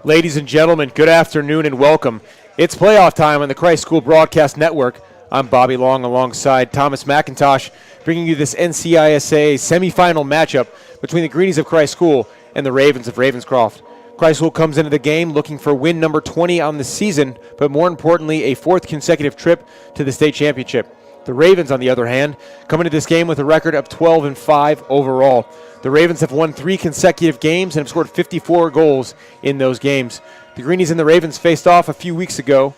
Ladies and gentlemen, good afternoon and welcome. It's playoff time on the Christ School Broadcast Network. I'm Bobby Long alongside Thomas McIntosh, bringing you this NCISA semifinal matchup between the Greenies of Christ School and the Ravens of Ravenscroft. Christ School comes into the game looking for win number 20 on the season, but more importantly, a fourth consecutive trip to the state championship. The Ravens, on the other hand, come into this game with a record of 12-5 overall. The Ravens have won 3 consecutive games and have scored 54 goals in those games. The Greenies and the Ravens faced off a few weeks ago,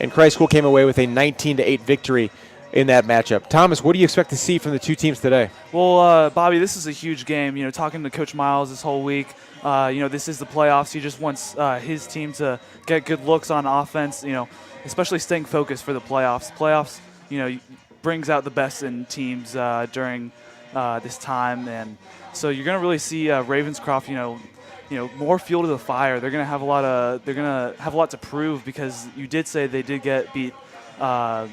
and Christ School came away with a 19-8 victory in that matchup. Thomas, what do you expect to see from the two teams today? Well, Bobby, this is a huge game. You know, talking to Coach Miles this whole week, this is the playoffs. He just wants his team to get good looks on offense, especially staying focused for the playoffs. Playoffs, brings out the best in teams during this time, and so you're going to really see Ravenscroft, more fuel to the fire. They're going to have a lot to prove, because you did say they did get beat by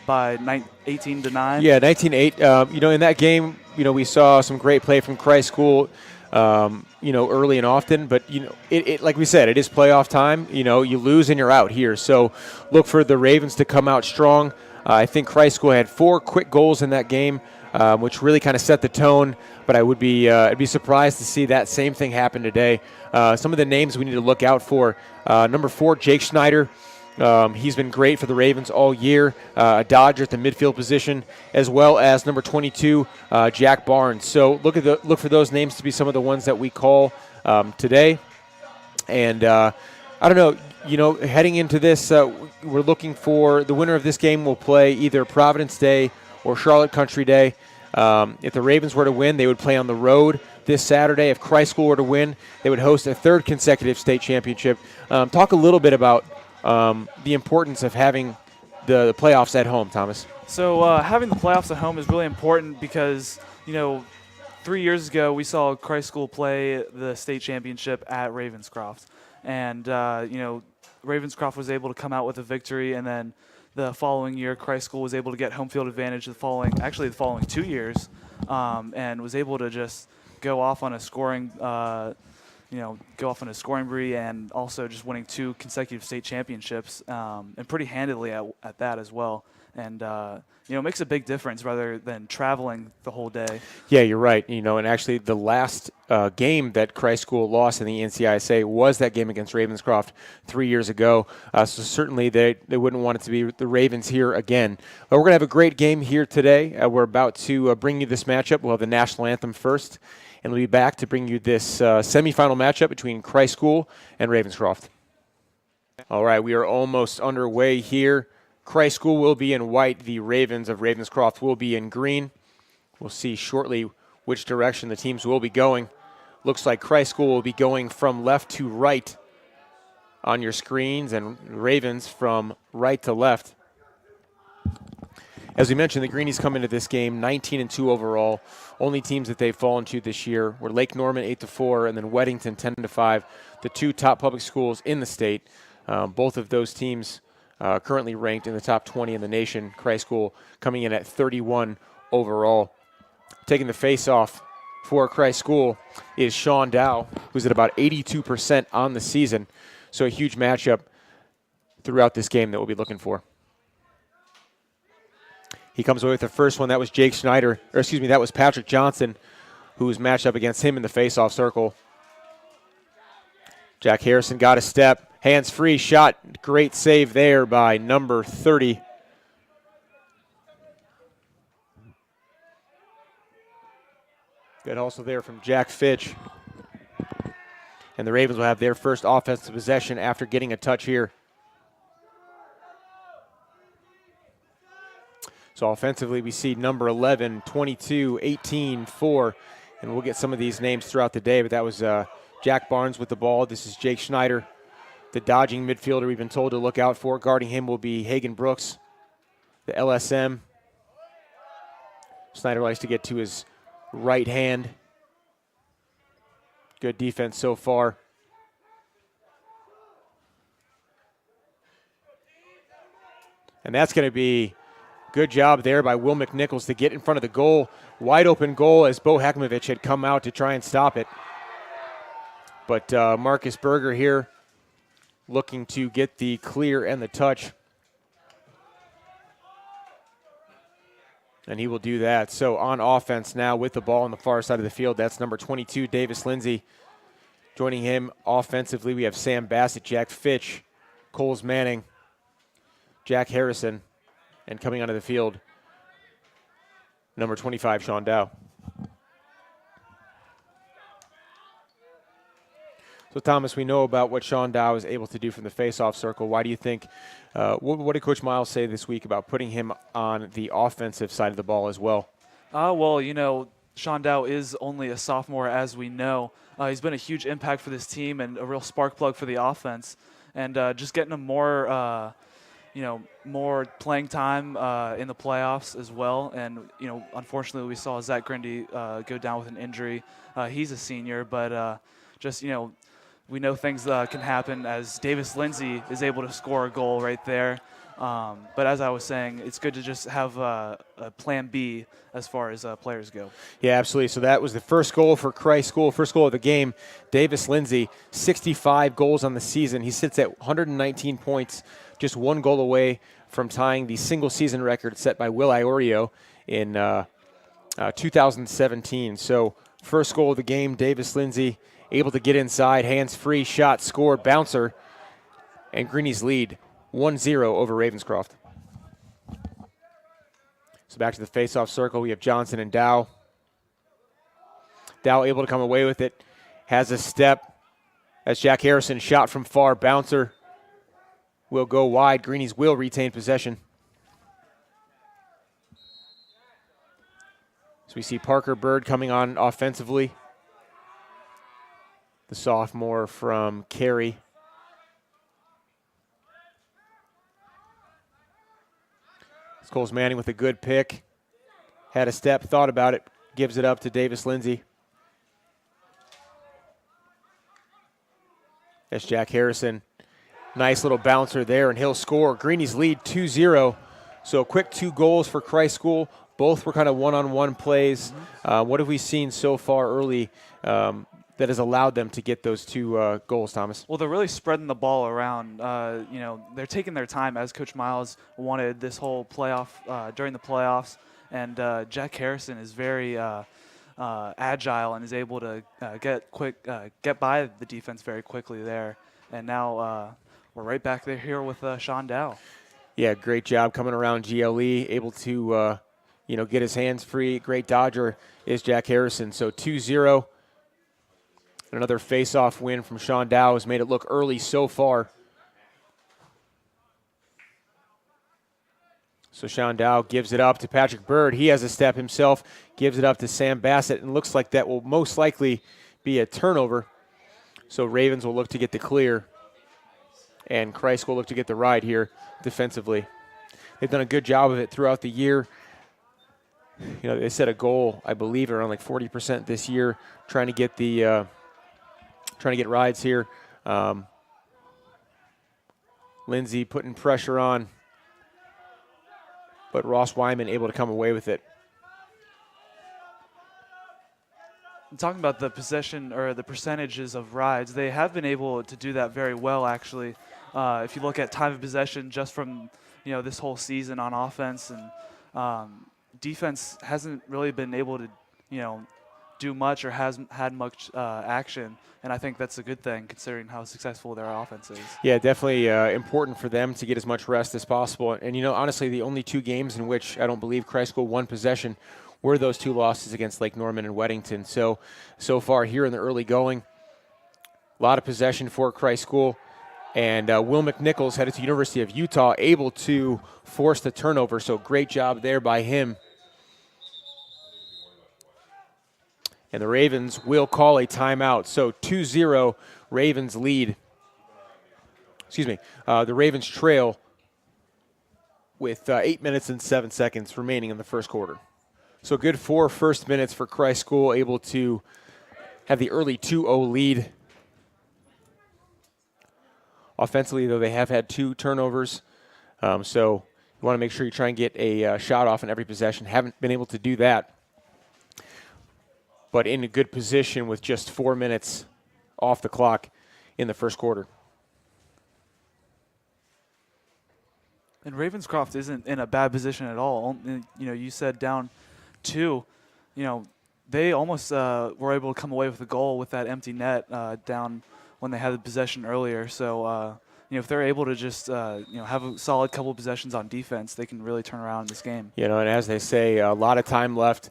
18-9. Yeah, 19-8. In that game, we saw some great play from Christ School, early and often. But, it like we said, it is playoff time. You lose and you're out here. So look for the Ravens to come out strong. I think Christ School had 4 quick goals in that game, which really kind of set the tone. But I'd be surprised to see that same thing happen today. Some of the names we need to look out for: number 4, Jake Schneider. He's been great for the Ravens all year, a Dodger at the midfield position, as well as number 22, Jack Barnes. So look for those names to be some of the ones that we call today. And I don't know. Heading into this, we're looking for the winner of this game will play either Providence Day or Charlotte Country Day. If the Ravens were to win, they would play on the road this Saturday. If Christ School were to win, they would host a 3rd consecutive state championship. Talk a little bit about the importance of having the playoffs at home, Thomas. So having the playoffs at home is really important because, 3 years ago we saw Christ School play the state championship at Ravenscroft. And, Ravenscroft was able to come out with a victory, and then the following year Christ School was able to get home field advantage the following 2 years, and was able to just go off on a scoring spree, and also just winning 2 consecutive state championships, and pretty handily at that as well. And, it makes a big difference rather than traveling the whole day. Yeah, you're right. And actually the last game that Christ School lost in the NCISA was that game against Ravenscroft 3 years ago. So certainly they wouldn't want it to be the Ravens here again. But we're going to have a great game here today. We're about to bring you this matchup. We'll have the national anthem first, and we'll be back to bring you this semifinal matchup between Christ School and Ravenscroft. All right, we are almost underway here. Christ School will be in white. The Ravens of Ravenscroft will be in green. We'll see shortly which direction the teams will be going. Looks like Christ School will be going from left to right on your screens, and Ravens from right to left. As we mentioned, the Greenies come into this game 19-2 overall. Only teams that they've fallen to this year were Lake Norman 8-4 and then Weddington 10-5, the 2 top public schools in the state. Both of those teams currently ranked in the top 20 in the nation. Christ School coming in at 31 overall. Taking the face-off for Christ School is Sean Dow, who's at about 82% on the season. So a huge matchup throughout this game that we'll be looking for. He comes away with the first one. That was Jake Schneider, that was Patrick Johnson, who was matched up against him in the face-off circle. Jack Harrison got a step. Hands-free shot. Great save there by number 30. Good hustle there from Jack Fitch. And the Ravens will have their first offensive possession after getting a touch here. So offensively, we see number 11, 22, 18, 4. And we'll get some of these names throughout the day, but that was Jack Barnes with the ball. This is Jake Schneider, the dodging midfielder we've been told to look out for. Guarding him will be Hagen Brooks, the LSM. Schneider likes to get to his right hand. Good defense so far. And that's going to be good job there by Will McNichols to get in front of the goal. Wide open goal as Bo Hekmovich had come out to try and stop it. But Marcus Berger here looking to get the clear and the touch. And he will do that. So on offense now with the ball on the far side of the field, that's number 22, Davis Lindsay. Joining him offensively, we have Sam Bassett, Jack Fitch, Coles Manning, Jack Harrison, and coming onto the field, number 25, Sean Dow. So, Thomas, we know about what Sean Dow is able to do from the face-off circle. Why do you think, what did Coach Miles say this week about putting him on the offensive side of the ball as well? Well, Sean Dow is only a sophomore, as we know. He's been a huge impact for this team and a real spark plug for the offense. And just getting him more, more playing time in the playoffs as well. And, unfortunately, we saw Zach Grindy go down with an injury. He's a senior, but we know things can happen as Davis Lindsay is able to score a goal right there. But as I was saying, it's good to just have a plan B as far as players go. Yeah, absolutely. So that was the first goal for Christ School, first goal of the game. Davis Lindsay, 65 goals on the season. He sits at 119 points, just one goal away from tying the single-season record set by Will Iorio in 2017. So first goal of the game, Davis Lindsay able to get inside, hands-free, shot, scored, bouncer, and Greeny's lead 1-0 over Ravenscroft. So back to the face-off circle, we have Johnson and Dow. Dow able to come away with it, has a step as Jack Harrison shot from far, bouncer will go wide. Greenies will retain possession. So we see Parker Bird coming on offensively, the sophomore from Cary. Coles Manning with a good pick. Had a step, thought about it, gives it up to Davis Lindsay. That's Jack Harrison. Nice little bouncer there, and he'll score. Greeny's lead 2-0. So quick 2 goals for Christ School. Both were kind of one-on-one plays. What have we seen so far early that has allowed them to get those 2 goals, Thomas? Well, they're really spreading the ball around. They're taking their time, as Coach Miles wanted this whole playoff during the playoffs. And Jack Harrison is very agile and is able to get by the defense very quickly there. And now we're right back there here with Sean Dow. Yeah, great job coming around GLE, able to get his hands free. Great dodger is Jack Harrison. So 2-0. Another face-off win from Sean Dow has made it look early so far. So Sean Dow gives it up to Patrick Bird. He has a step himself, gives it up to Sam Bassett, and looks like that will most likely be a turnover. So Ravens will look to get the clear, and Christ will look to get the ride here defensively. They've done a good job of it throughout the year. They set a goal, I believe, around like 40% this year, trying to get rides here. Lindsay putting pressure on, but Ross Wyman able to come away with it. Talking about the possession or the percentages of rides, they have been able to do that very well, actually. If you look at time of possession just from this whole season on offense, and defense hasn't really been able to do much or hasn't had much action, and I think that's a good thing considering how successful their offense is. Yeah, definitely important for them to get as much rest as possible. And honestly, the only 2 games in which I don't believe Christ School won possession were those 2 losses against Lake Norman and Weddington. So far here in the early going, a lot of possession for Christ School. And Will McNichols, headed to University of Utah, able to force the turnover. So great job there by him. And the Ravens will call a timeout. So 2-0, Ravens lead. The Ravens trail with 8 minutes and 7 seconds remaining in the first quarter. So good 4 first minutes for Christ School, able to have the early 2-0 lead. Offensively, though, they have had 2 turnovers. So you want to make sure you try and get a shot off in every possession. Haven't been able to do that, but in a good position with just 4 minutes off the clock in the first quarter. And Ravenscroft isn't in a bad position at all. You said down 2. You know, they almost were able to come away with a goal with that empty net down when they had the possession earlier. So, if they're able to just have a solid couple of possessions on defense, they can really turn around this game. And as they say, a lot of time left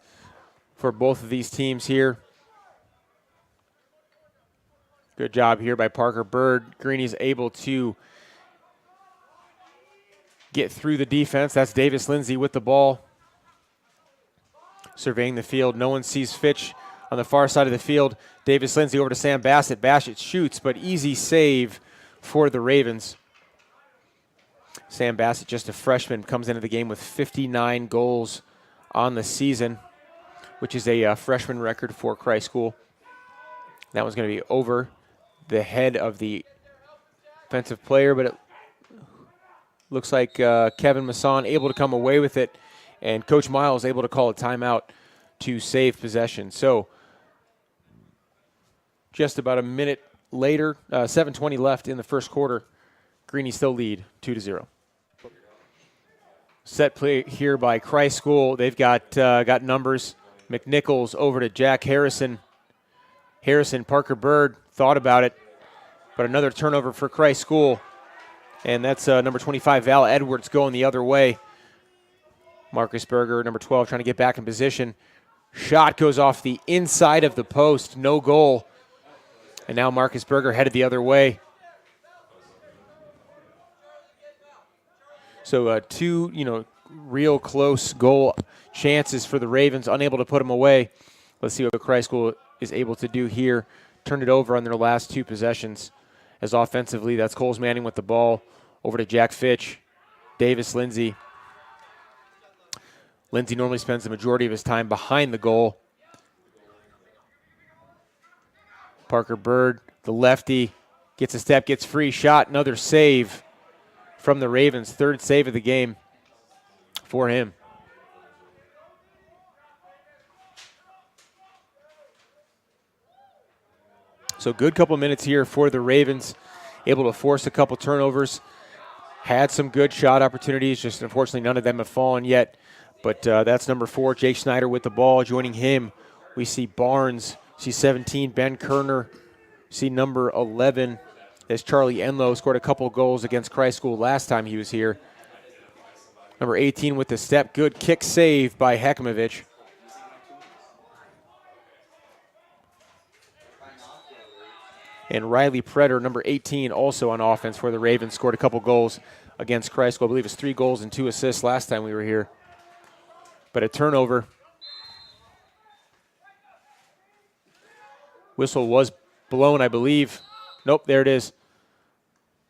for both of these teams here. Good job here by Parker Bird. Greenie's able to get through the defense. That's Davis Lindsay with the ball. Surveying the field. No one sees Fitch on the far side of the field. Davis Lindsay over to Sam Bassett. Bassett shoots, but easy save for the Ravens. Sam Bassett, just a freshman, comes into the game with 59 goals on the season, which is a freshman record for Christ School. That one's going to be over the head of the offensive player, but it looks like Kevin Masson able to come away with it, and Coach Miles able to call a timeout to save possession. So just about a minute later, 7:20 left in the first quarter. Greenie still lead 2-0. Set play here by Christ School. They've got numbers. McNichols over to Jack Harrison. Parker Bird thought about it, but another turnover for Christ School. And that's number 25, Val Edwards, going the other way. Marcus Berger, number 12, trying to get back in position. Shot goes off the inside of the post. No goal. And now Marcus Berger headed the other way. So two, real close goal chances for the Ravens, unable to put them away. Let's see what Christ School is able to do here. Turn it over on their last 2 possessions. As offensively, that's Coles Manning with the ball over to Jack Fitch. Davis Lindsay. Lindsay normally spends the majority of his time behind the goal. Parker Bird, the lefty, gets a step, gets free shot, another save from the Ravens. 3rd save of the game for him. So good couple minutes here for the Ravens. Able to force a couple turnovers. Had some good shot opportunities, just unfortunately none of them have fallen yet. But that's number 4, Jake Schneider with the ball. Joining him, we see Barnes. See 17, Ben Kerner. See number 11, as Charlie Enlow scored a couple goals against Christ School last time he was here. Number 18 with the step. Good kick save by Hekimovic. And Riley Pretter, number 18, also on offense for the Ravens, scored a couple goals against Christ School. I believe it was 3 goals and 2 assists last time we were here. But a turnover. Whistle was blown, I believe. Nope, there it is.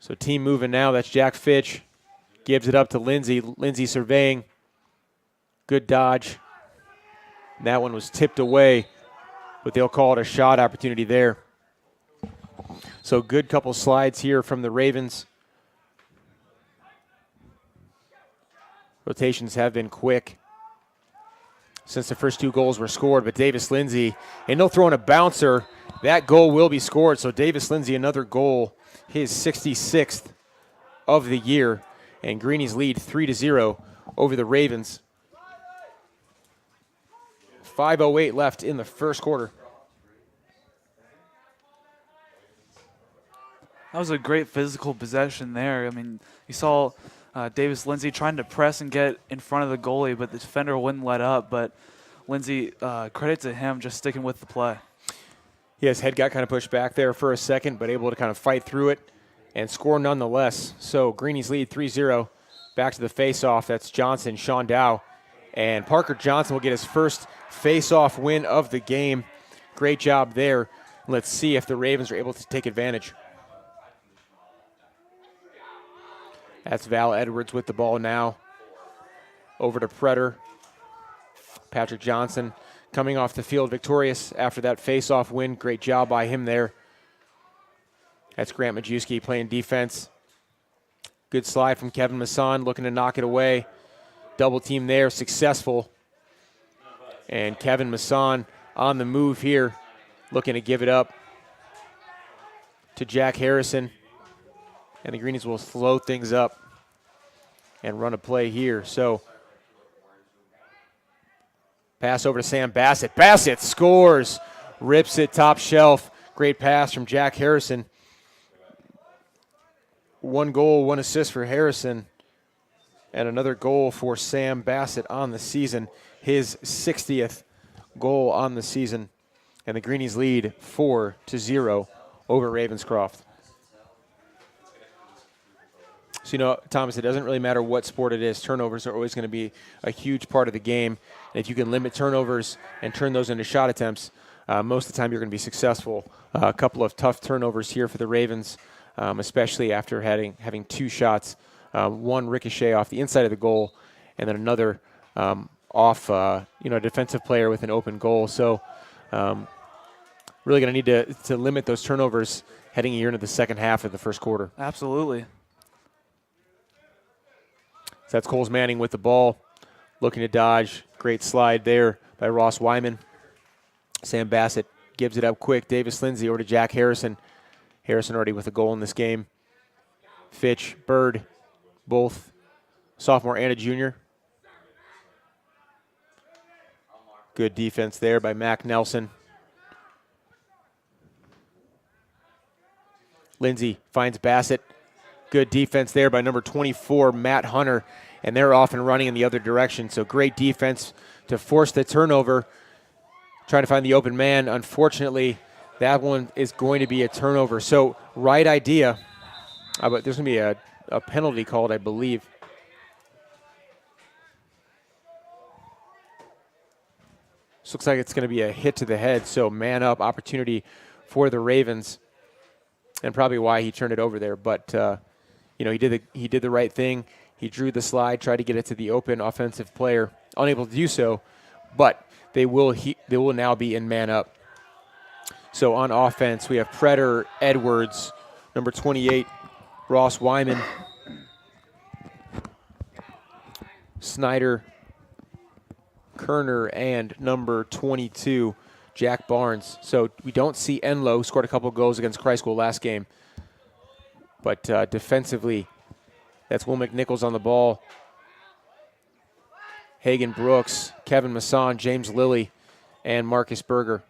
So team moving now. That's Jack Fitch. Gives it up to Lindsay. Lindsay surveying. Good dodge. And that one was tipped away, but they'll call it a shot opportunity there. So good couple slides here from the Ravens. Rotations have been quick since the first 2 goals were scored, but Davis Lindsay, and they'll throw in a bouncer. That goal will be scored, so Davis Lindsay, another goal, his 66th of the year, and Greenie's lead 3-0 over the Ravens. 5:08 left in the first quarter. That was a great physical possession there. I mean, you saw Davis Lindsay trying to press and get in front of the goalie, but the defender wouldn't let up. But Lindsay, credit to him, just sticking with the play. Yeah, his head got kind of pushed back there for a second, but able to kind of fight through it and score nonetheless. So Greenie's lead 3-0. Back to the face-off. That's Johnson, Sean Dow. And Parker Johnson will get his first face-off win of the game. Great job there. Let's see if the Ravens are able to take advantage. That's Val Edwards with the ball now. Over to Pretter. Patrick Johnson coming off the field victorious after that face-off win. Great job by him there. That's Grant Majewski playing defense. Good slide from Kevin Masson, looking to knock it away. Double team there, successful. And Kevin Masson on the move here, looking to give it up to Jack Harrison. And the Greenies will slow things up. and run a play here. So pass over to Sam Bassett. Bassett scores, rips it top shelf. Great pass from Jack Harrison. 1 goal, 1 assist for Harrison, and another goal for Sam Bassett on the season. His 60th goal on the season, and the Greenies lead 4-0 over Ravenscroft. So, Thomas, it doesn't really matter what sport it is. Turnovers are always going to be a huge part of the game. And if you can limit turnovers and turn those into shot attempts, most of the time you're going to be successful. A couple of tough turnovers here for the Ravens, especially after having 2 shots, one ricochet off the inside of the goal, and then another off a defensive player with an open goal. So really going to need to limit those turnovers heading here into the second half of the first quarter. Absolutely. So that's Coles Manning with the ball, looking to dodge. Great slide there by Ross Wyman. Sam Bassett gives it up quick. Davis Lindsay over to Jack Harrison. Harrison already with a goal in this game. Fitch, Bird, both sophomore and a junior. Good defense there by Mac Nelson. Lindsay finds Bassett. Good defense there by number 24, Matt Hunter, and they're off and running in the other direction. So great defense to force the turnover, trying to find the open man. Unfortunately, that one is going to be a turnover. So right idea, but there's going to be a penalty called, I believe. This looks like it's going to be a hit to the head, so man up opportunity for the Ravens, and probably why he turned it over there. But he did the right thing. He drew the slide, tried to get it to the open offensive player, unable to do so. But they will now be in man up. So on offense, we have Predator, Edwards, number 28, Ross Wyman, Snyder, Kerner, and number 22, Jack Barnes. So we don't see Enlow, who scored a couple goals against Christ School last game. But defensively, that's Will McNichols on the ball. Hagen Brooks, Kevin Masson, James Lilly, and Marcus Berger.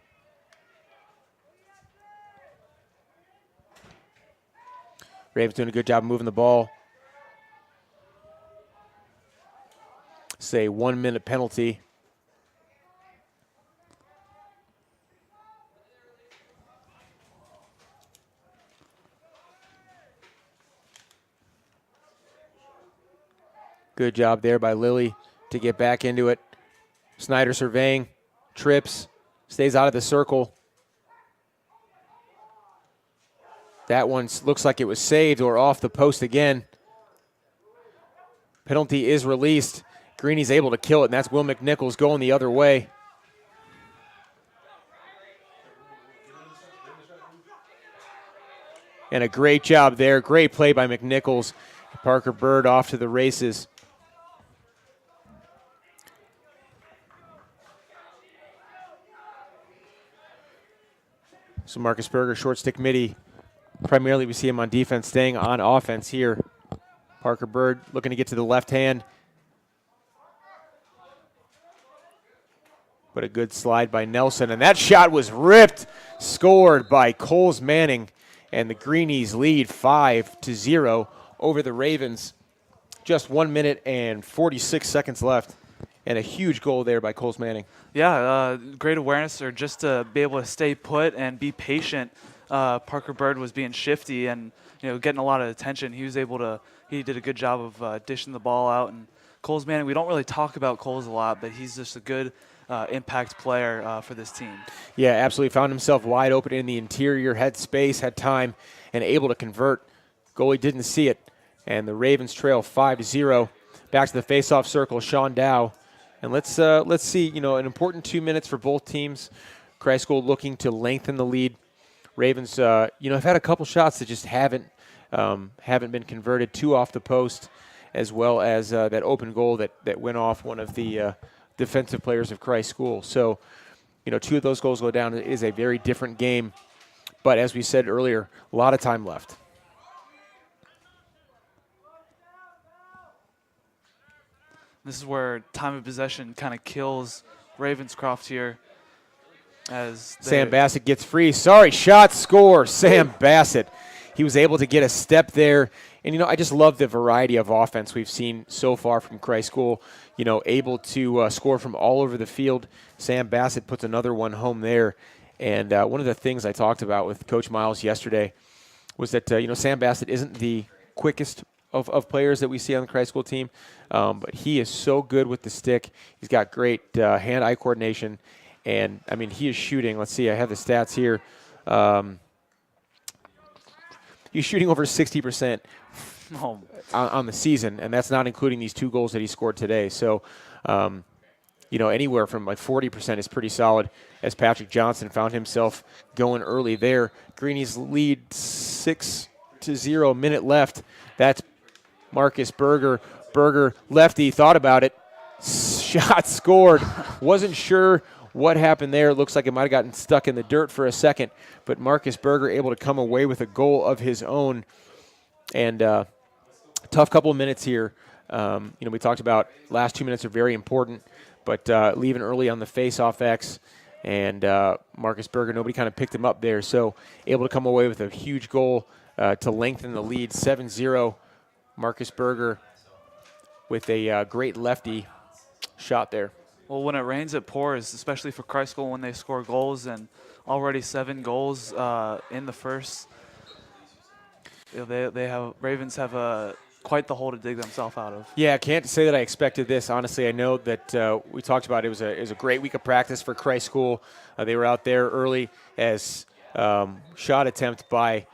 Ravens doing a good job moving the ball. Say 1 minute penalty. Good job there by Lilly to get back into it. Snyder surveying, trips, stays out of the circle. That one looks like it was saved or off the post again. Penalty is released. Greeny's able to kill it, and that's Will McNichols going the other way. And a great job there. Great play by McNichols. Parker Bird off to the races. So Marcus Berger, short stick midi. Primarily we see him on defense, staying on offense here. Parker Bird looking to get to the left hand. But a good slide by Nelson. And that shot was ripped, scored by Coles Manning. And the Greenies lead 5-0 over the Ravens. Just 1 minute and 46 seconds left. And a huge goal there by Coles Manning. Yeah, great awareness, or just to be able to stay put and be patient. Parker Bird was being shifty and getting a lot of attention. He did a good job of dishing the ball out. And Coles Manning, we don't really talk about Coles a lot, but he's just a good impact player for this team. Yeah, absolutely. Found himself wide open in the interior, had space, had time, and able to convert. Goalie didn't see it, and the Ravens trail 5-0. Back to the face-off circle, Sean Dow. And let's see, an important 2 minutes for both teams. Christ School looking to lengthen the lead. Ravens, have had a couple shots that just haven't been converted. 2 off the post, as well as that open goal that went off one of the defensive players of Christ School. So, 2 of those goals go down. It is a very different game. But as we said earlier, a lot of time left. This is where time of possession kind of kills Ravenscroft here. As Sam Bassett gets free. Sorry, shot, score. Sam Bassett. He was able to get a step there. And, I just love the variety of offense we've seen so far from Christ School. Able to score from all over the field. Sam Bassett puts another one home there. And one of the things I talked about with Coach Miles yesterday was that, Sam Bassett isn't the quickest of players that we see on the Christ School team, but he is so good with the stick. He's got great hand-eye coordination. And, he is shooting. Let's see, I have the stats here. He's shooting over 60% on the season, and that's not including these 2 goals that he scored today. So, anywhere from like 40% is pretty solid, as Patrick Johnson found himself going early there. Greenies lead 6-0, minute left. That's Marcus Berger. Berger, lefty, thought about it. Shot scored. Wasn't sure what happened there. It looks like it might have gotten stuck in the dirt for a second, but Marcus Berger able to come away with a goal of his own. And tough couple of minutes here. We talked about last 2 minutes are very important, but leaving early on the face-off X, and Marcus Berger, nobody kind of picked him up there. So able to come away with a huge goal to lengthen the lead, 7-0. Marcus Berger with a great lefty shot there. Well, when it rains, it pours, especially for Christ School when they score goals, and already 7 goals in the first. Ravens have quite the hole to dig themselves out of. Yeah, I can't say that I expected this. Honestly, I know that we talked about it was a great week of practice for Christ School. They were out there early as shot attempt by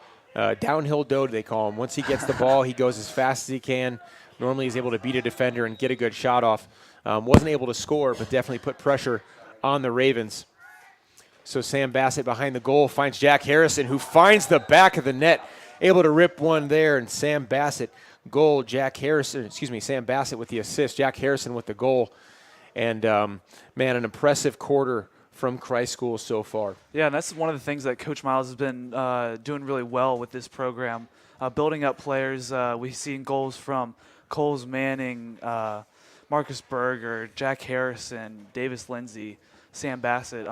Downhill Dode, they call him. Once he gets the ball, he goes as fast as he can. Normally he's able to beat a defender and get a good shot off. Wasn't able to score, but definitely put pressure on the Ravens. So Sam Bassett behind the goal finds Jack Harrison, who finds the back of the net, able to rip one there, and Sam Bassett goal. Sam Bassett with the assist. Jack Harrison with the goal. And, an impressive quarter from Christ School so far. Yeah, and that's one of the things that Coach Miles has been doing really well with this program, building up players. We've seen goals from Coles Manning, Marcus Berger, Jack Harrison, Davis Lindsay, Sam Bassett.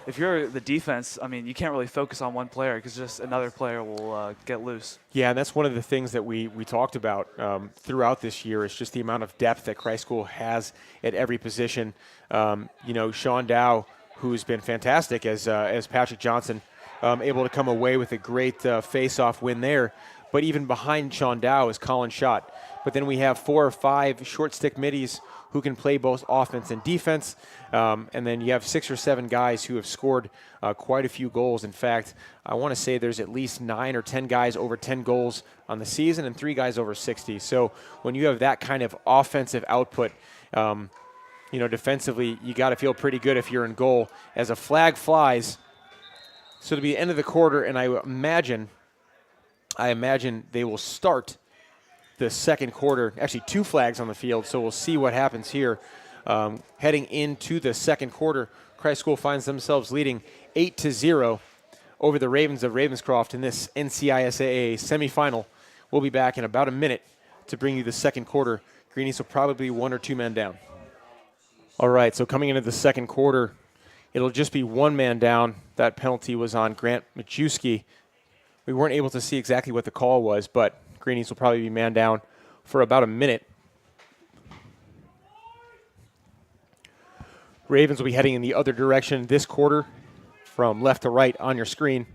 If you're the defense, you can't really focus on one player because just another player will get loose. Yeah, and that's one of the things that we talked about throughout this year is just the amount of depth that Christ School has at every position. Sean Dow, who's been fantastic as Patrick Johnson, able to come away with a great face-off win there. But even behind Sean Dow is Colin Schott. But then we have 4 or 5 short stick middies who can play both offense and defense. And then you have 6 or 7 guys who have scored quite a few goals. In fact, I want to say there's at least 9 or 10 guys over 10 goals on the season and 3 guys over 60. So when you have that kind of offensive output, defensively, you got to feel pretty good if you're in goal. As a flag flies, so it'll be the end of the quarter, and I imagine they will start the second quarter. Actually, 2 flags on the field, so we'll see what happens here. Heading into the second quarter, Christ School finds themselves leading 8-0 over the Ravens of Ravenscroft in this NCISAA semifinal. We'll be back in about a minute to bring you the second quarter. Greenies will probably be 1 or 2 men down. All right, so coming into the second quarter, it'll just be 1 man down. That penalty was on Grant Majewski. We weren't able to see exactly what the call was, but Greenies will probably be man down for about a minute. Ravens will be heading in the other direction this quarter from left to right on your screen.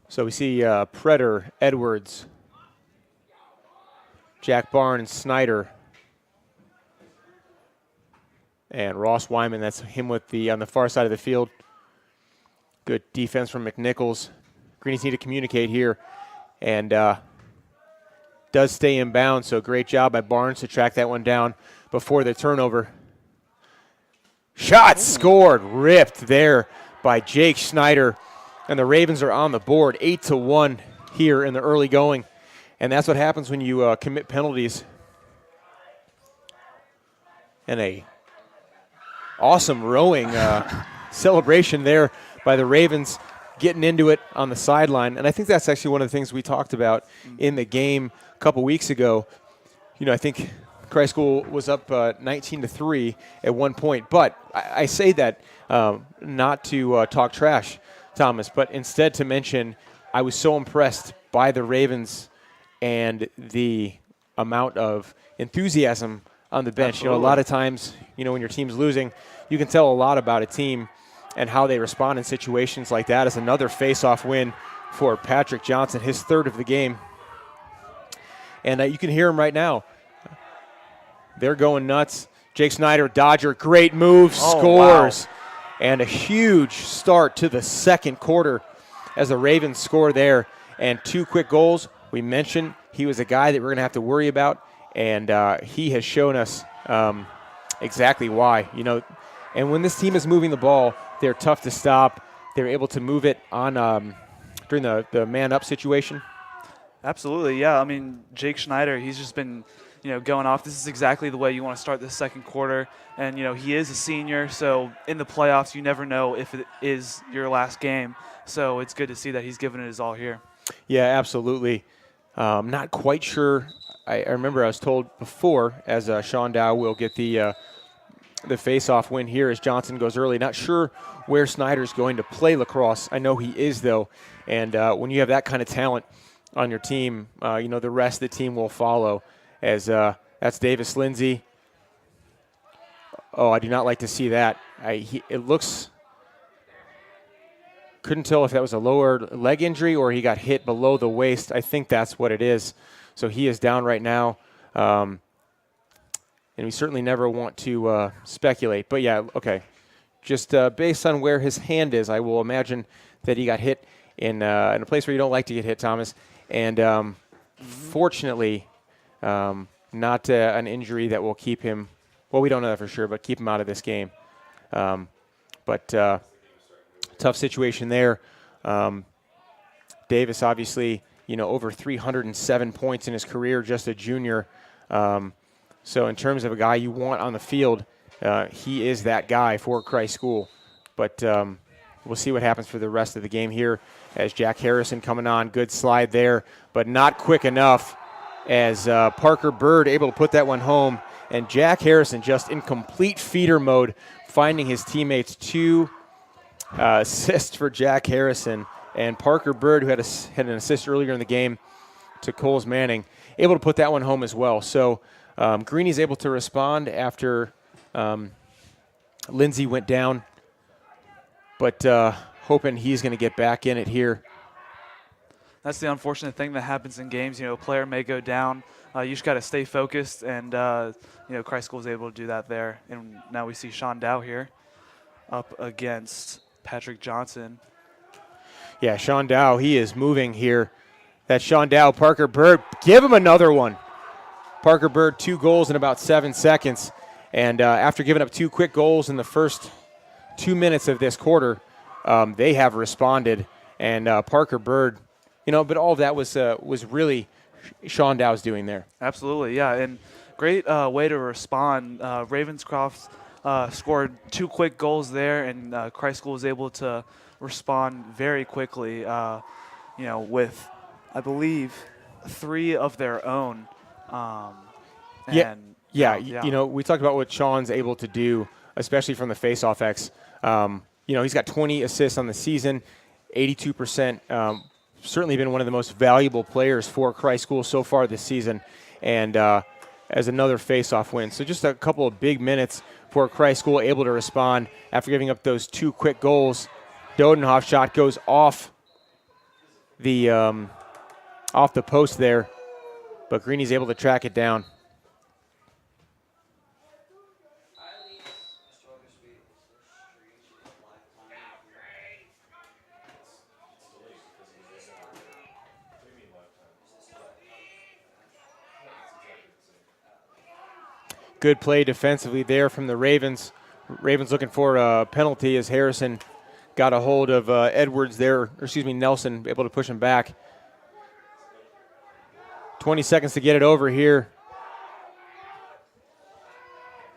So we see Predator, Edwards, Jack Barnes, Snyder, and Ross Wyman. That's him with on the far side of the field. Good defense from McNichols. Greenies need to communicate here, and does stay in bounds. So great job by Barnes to track that one down before the turnover. Shot scored, ripped there by Jake Snyder. And the Ravens are on the board, 8-1 here in the early going. And that's what happens when you commit penalties. And a awesome rowing celebration there by the Ravens, getting into it on the sideline. And I think that's actually one of the things we talked about in the game a couple weeks ago. You know, I think Christ School was up 19-3 at one point. But I say that not to talk trash, Thomas, but instead to mention I was so impressed by the Ravens and the amount of enthusiasm on the bench. Absolutely. You know, a lot of times, you know, when your team's losing, you can tell a lot about a team and how they respond in situations like that. As another face-off win for Patrick Johnson, his third of the game. And you can hear him right now. They're going nuts. Jake Snyder, Dodger, great move, scores. Wow. And a huge start to the second quarter as the Ravens score there. And 2 quick goals. We mentioned he was a guy that we're going to have to worry about, and he has shown us exactly why. You know, and when this team is moving the ball, they're tough to stop. They're able to move it on during the man-up situation. Absolutely, yeah. I mean, Jake Schneider, he's just been, you know, going off. This is exactly the way you want to start the second quarter. And, you know, he is a senior, so in the playoffs, you never know if it is your last game. So it's good to see that he's given it his all here. Yeah, absolutely. Not quite sure. I remember I was told before, as Sean Dow will get the face-off win here as Johnson goes early. Not sure where Snyder's going to play lacrosse. I know he is, though. And when you have that kind of talent on your team, you know, the rest of the team will follow. As that's Davis Lindsay. Oh, I do not like to see that. It looks... Couldn't tell if that was a lower leg injury or he got hit below the waist. I think that's what it is. So he is down right now. And we certainly never want to speculate. But, yeah, okay. Just based on where his hand is, I will imagine that he got hit in a place where you don't like to get hit, Thomas. And fortunately, not an injury that will keep him – well, we don't know that for sure, but keep him out of this game. Tough situation there. Davis, obviously, you know, over 307 points in his career, just a junior. So in terms of a guy you want on the field, he is that guy for Christ School. But we'll see what happens for the rest of the game here as Jack Harrison coming on. Good slide there, but not quick enough as Parker Bird able to put that one home. And Jack Harrison just in complete feeder mode, finding his teammates two assist for Jack Harrison, and Parker Bird, who had an assist earlier in the game to Coles Manning, able to put that one home as well. So Greeny's able to respond after Lindsay went down, but hoping he's going to get back in it here. That's the unfortunate thing that happens in games. You know, a player may go down. You just got to stay focused, and you know, Christ School is able to do that there. And now we see Sean Dow here up against Patrick Johnson. Yeah, Sean Dow, he is moving here. That's Sean Dow. Parker Bird, give him another one. Parker Bird, 2 goals in about 7 seconds. And after giving up 2 quick goals in the first 2 minutes of this quarter, they have responded. And Parker Bird, you know, but all of that was really Sean Dow's doing there. Absolutely, yeah. And great way to respond. Ravenscroft scored 2 quick goals there, and Christ School was able to respond very quickly, you know, with, I believe, 3 of their own. Yeah, you know, we talked about what Sean's able to do, especially from the face-off X. You know, he's got 20 assists on the season, 82%. Certainly been one of the most valuable players for Christ School so far this season, and as another face-off win. So just a couple of big minutes for Christ School, able to respond after giving up those 2 quick goals. Dodenhoff shot goes off the post there, but Greeny's able to track it down. Good play defensively there from the Ravens. Ravens looking for a penalty as Harrison got a hold of Edwards there, or excuse me, Nelson, able to push him back. 20 seconds to get it over here.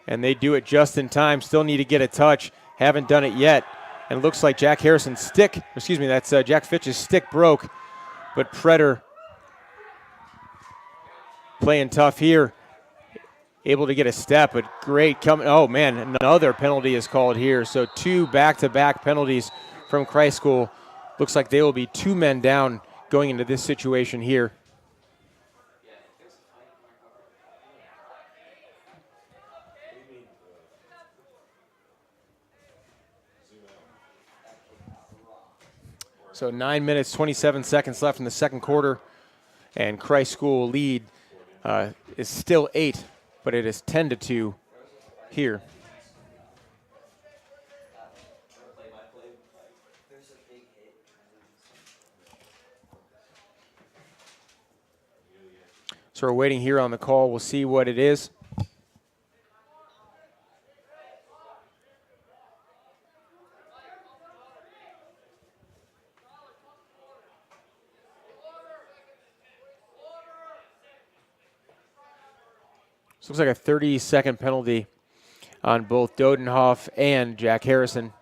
And they do it just in time. Still need to get a touch. Haven't done it yet. And it looks like Jack Harrison's stick, that's Jack Fitch's stick broke. But Predator playing tough here. Able to get a step, but great coming. Oh, man, another penalty is called here. So 2 back-to-back penalties from Christ School. Looks like they will be 2 men down going into this situation here. So 9 minutes, 27 seconds left in the second quarter, and Christ School lead is still 8, but it is 10-2 here. So we're waiting here on the call. We'll see what it is. This looks like a 30-second penalty on both Dodenhoff and Jack Harrison.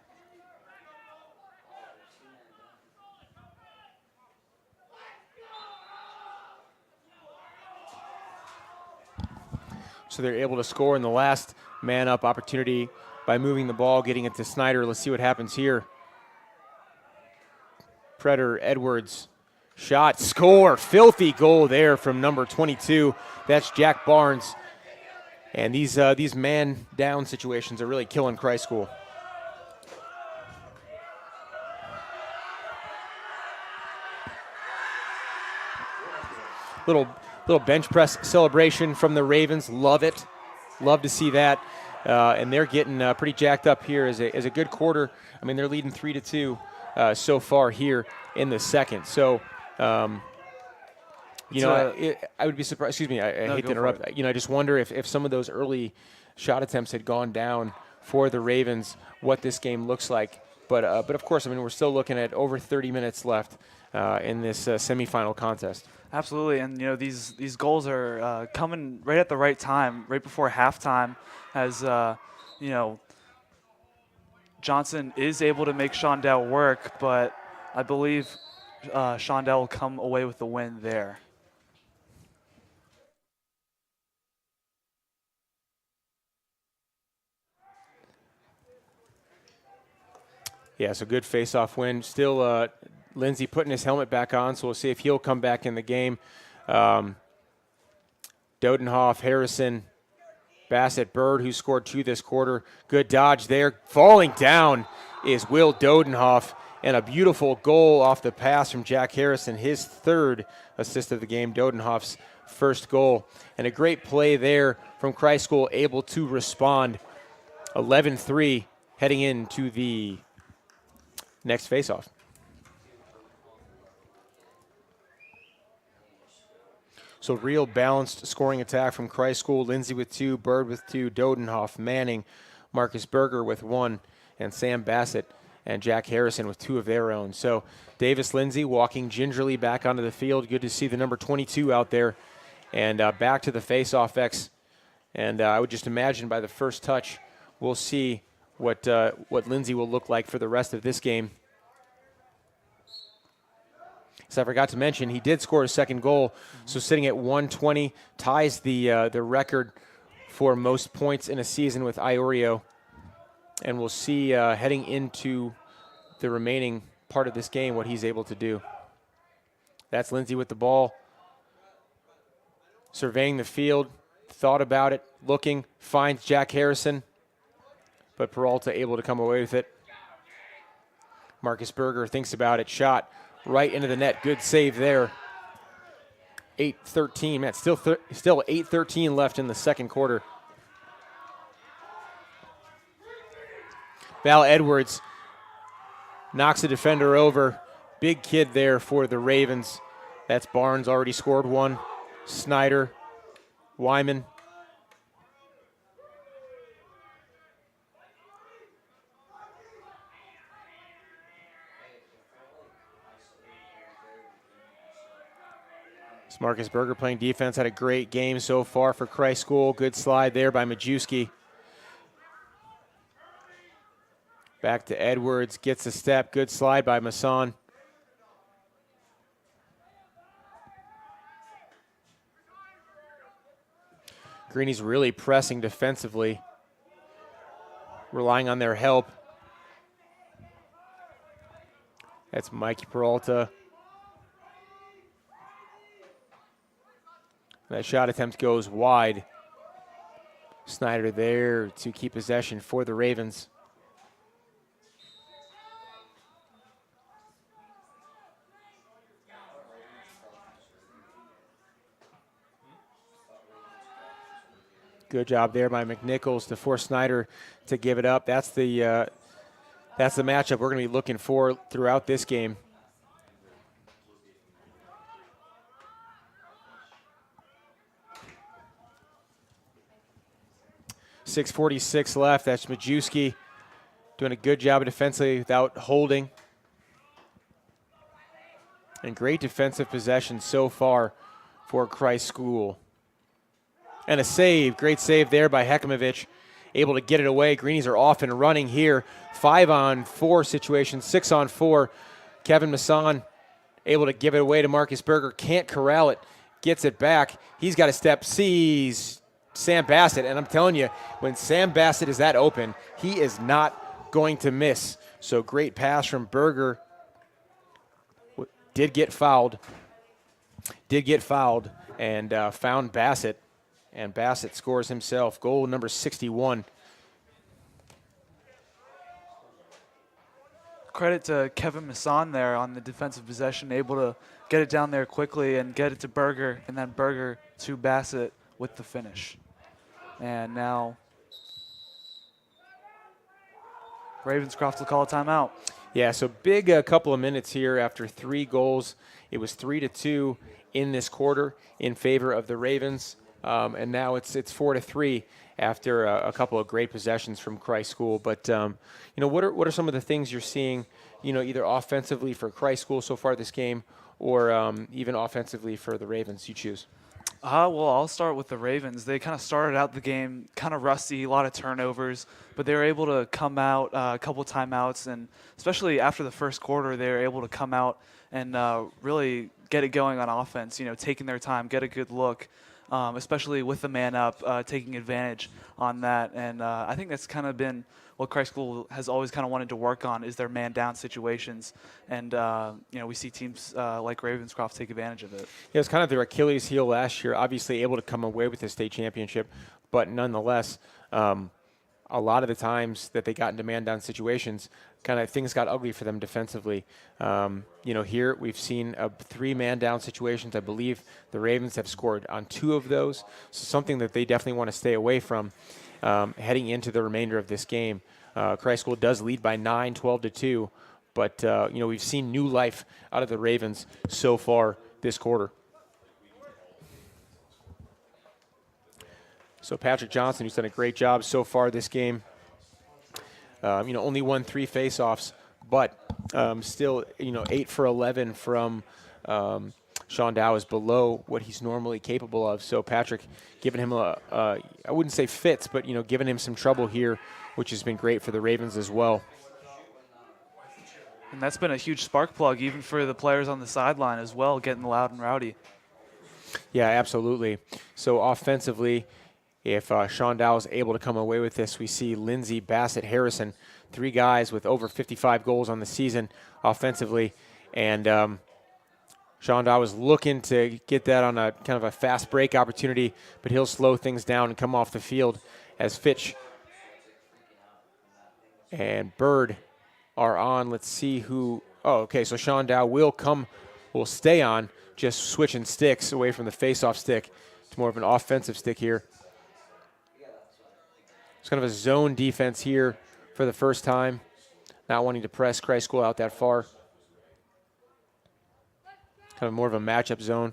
So they're able to score in the last man-up opportunity by moving the ball, getting it to Snyder. Let's see what happens here. Predator Edwards, shot, score, filthy goal there from number 22. That's Jack Barnes. And these man-down situations are really killing Christ School. Little bench press celebration from the Ravens. Love it. Love to see that. And they're getting pretty jacked up here as a good quarter. I mean, they're leading 3-2 so far here in the second. So, I would be surprised. Excuse me, I hate to interrupt. I just wonder if some of those early shot attempts had gone down for the Ravens, what this game looks like. But of course, I mean, we're still looking at over 30 minutes left in this semifinal contest. Absolutely, and these goals are coming right at the right time, right before halftime, as Johnson is able to make Shondell work, but I believe Shondell will come away with the win there. Yeah, so good face-off win. Still, Lindsey putting his helmet back on, so we'll see if he'll come back in the game. Dodenhoff, Harrison, Bassett, Bird, who scored 2 this quarter. Good dodge there. Falling down is Will Dodenhoff, and a beautiful goal off the pass from Jack Harrison, his 3rd assist of the game, Dodenhoff's first goal. And a great play there from Christ School, able to respond. 11-3 heading into the next faceoff. So real balanced scoring attack from Christ School. Lindsey with 2, Bird with 2, Dodenhoff, Manning, Marcus Berger with 1, and Sam Bassett and Jack Harrison with 2 of their own. So Davis Lindsey walking gingerly back onto the field. Good to see the number 22 out there. And back to the faceoff X. And I would just imagine by the first touch, we'll see what Lindsey will look like for the rest of this game. So I forgot to mention, he did score his second goal, so sitting at 120, ties the record for most points in a season with Iorio. And we'll see heading into the remaining part of this game what he's able to do. That's Lindsey with the ball, surveying the field, thought about it, looking, finds Jack Harrison, but Peralta able to come away with it. Marcus Berger thinks about it, shot right into the net. Good save there. 8-13. Man, still 8-13 left in the second quarter. Val Edwards knocks a defender over. Big kid there for the Ravens. That's Barnes, already scored 1. Snyder, Wyman. Marcus Berger playing defense, had a great game so far for Christ School. Good slide there by Majewski. Back to Edwards, gets a step, good slide by Masson. Greenie's really pressing defensively, relying on their help. That's Mikey Peralta. That shot attempt goes wide. Snyder there to keep possession for the Ravens. Good job there by McNichols to force Snyder to give it up. That's the matchup we're going to be looking for throughout this game. .646 left. That's Majewski doing a good job defensively without holding. And great defensive possession so far for Christ School. And a save, great save there by Hekimovic. Able to get it away. Greenies are off and running here. 5-on-4 situation, 6-on-4. Kevin Masson able to give it away to Marcus Berger. Can't corral it. Gets it back. He's got a step. Sees Sam Bassett. And I'm telling you, when Sam Bassett is that open, he is not going to miss. So great pass from Berger. Did get fouled and found Bassett. And Bassett scores himself. Goal number 61. Credit to Kevin Masson there on the defensive possession, able to get it down there quickly and get it to Berger, and then Berger to Bassett with the finish. And now Ravenscroft will call a timeout. Yeah, so big couple of minutes here after 3 goals. It was 3-2 in this quarter in favor of the Ravens. And now it's 4-3 after a couple of great possessions from Christ School. But what are some of the things you're seeing, either offensively for Christ School so far this game, or even offensively for the Ravens? You choose. Well, I'll start with the Ravens. They kind of started out the game kind of rusty, a lot of turnovers, but they were able to come out a couple timeouts, and especially after the first quarter, they were able to come out and really get it going on offense. Taking their time, get a good look. Especially with the man up, taking advantage on that. And I think that's kind of been what Christ School has always kind of wanted to work on, is their man down situations. And, we see teams like Ravenscroft take advantage of it. Yeah, it was kind of their Achilles heel last year, obviously able to come away with the state championship, but nonetheless, a lot of the times that they got into man down situations, kind of things got ugly for them defensively. Here we've seen 3 man down situations. I believe the Ravens have scored on 2 of those. So something that they definitely want to stay away from heading into the remainder of this game. Christ School does lead by 9, 12-2, but we've seen new life out of the Ravens so far this quarter. So Patrick Johnson, who's done a great job so far this game, only won 3 faceoffs, but still, 8 for 11 from Sean Dow is below what he's normally capable of. So Patrick giving him I wouldn't say fits, but, giving him some trouble here, which has been great for the Ravens as well. And that's been a huge spark plug even for the players on the sideline as well, getting loud and rowdy. Yeah, absolutely. So offensively, if Sean Dow is able to come away with this, we see Lindsey, Bassett, Harrison, 3 guys with over 55 goals on the season offensively. And Sean Dow is looking to get that on a kind of a fast break opportunity, but he'll slow things down and come off the field as Fitch and Bird are on. Let's see who. Oh, okay, so Sean Dow will stay on, just switching sticks away from the face-off stick to more of an offensive stick here. It's kind of a zone defense here for the first time, not wanting to press Christ School out that far. Kind of more of a matchup zone.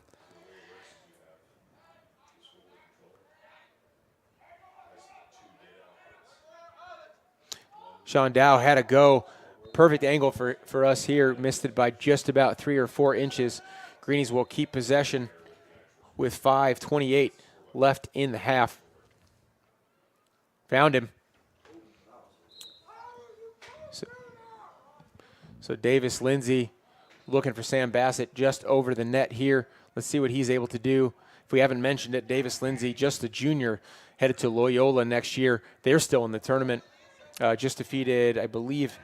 Sean Dow had a go. Perfect angle for us here. Missed it by just about 3 or 4 inches. Greenies will keep possession with 5:28 left in the half. Found him. So So Davis Lindsay looking for Sam Bassett just over the net here. Let's see what he's able to do. If we haven't mentioned it, Davis Lindsay, just a junior, headed to Loyola next year. They're still in the tournament. Just defeated, I believe